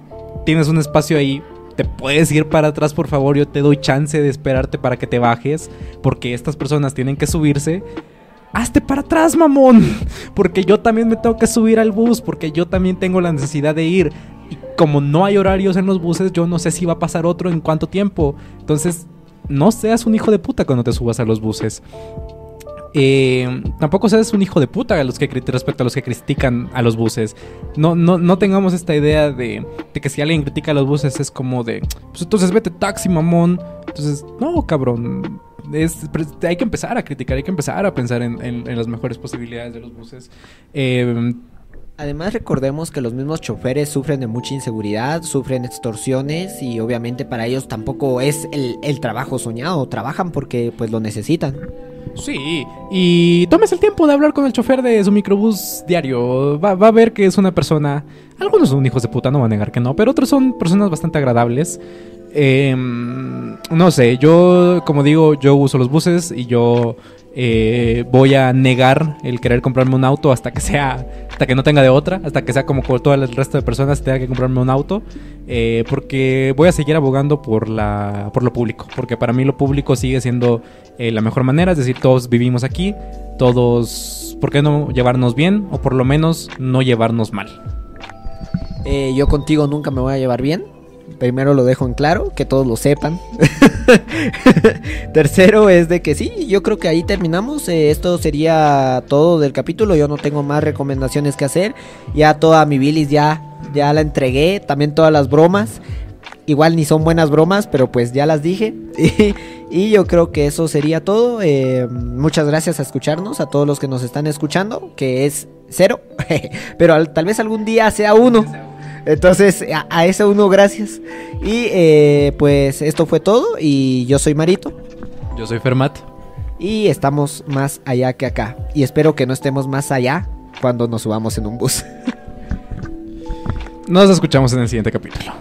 tienes un espacio ahí, te puedes ir para atrás, por favor, yo te doy chance de esperarte para que te bajes, porque estas personas tienen que subirse. ¡Hazte para atrás, mamón! Porque yo también me tengo que subir al bus, porque yo también tengo la necesidad de ir. Y como no hay horarios en los buses, yo no sé si va a pasar otro en cuánto tiempo. Entonces, no seas un hijo de puta cuando te subas a los buses. Tampoco seas un hijo de puta respecto a los que critican a los buses. No tengamos esta idea de que si alguien critica a los buses es como de, pues entonces vete taxi, mamón. Entonces, no, cabrón. Hay que empezar a criticar, hay que empezar a pensar en las mejores posibilidades de los buses. Además, recordemos que los mismos choferes sufren de mucha inseguridad, sufren extorsiones y obviamente para ellos tampoco es el trabajo soñado. Trabajan porque pues lo necesitan. Sí, y tomes el tiempo de hablar con el chofer de su microbús diario. Va a ver que es una persona... Algunos son hijos de puta, no voy a negar que no, pero otros son personas bastante agradables. No sé, yo, como digo, yo uso los buses y yo voy a negar el querer comprarme un auto hasta que no tenga de otra, hasta que sea como todo el resto de personas tenga que comprarme un auto, porque voy a seguir abogando por lo público, porque para mí lo público sigue siendo la mejor manera, es decir, todos vivimos aquí, todos, ¿por qué no llevarnos bien? O por lo menos no llevarnos mal. Yo contigo nunca me voy a llevar bien. Primero lo dejo en claro, que todos lo sepan. Tercero es de que sí, yo creo que ahí terminamos. Esto sería todo del capítulo. Yo no tengo más recomendaciones que hacer. Ya toda mi bilis ya la entregué. También todas las bromas. Igual ni son buenas bromas, pero pues ya las dije. Y yo creo que eso sería todo. Muchas gracias a escucharnos, a todos los que nos están escuchando, que es 0. Pero tal vez algún día sea 1. Entonces, a ese 1 gracias. Y pues esto fue todo. Y yo soy Marito. Yo soy Fermat. Y estamos más allá que acá. Y espero que no estemos más allá cuando nos subamos en un bus. Nos escuchamos en el siguiente capítulo.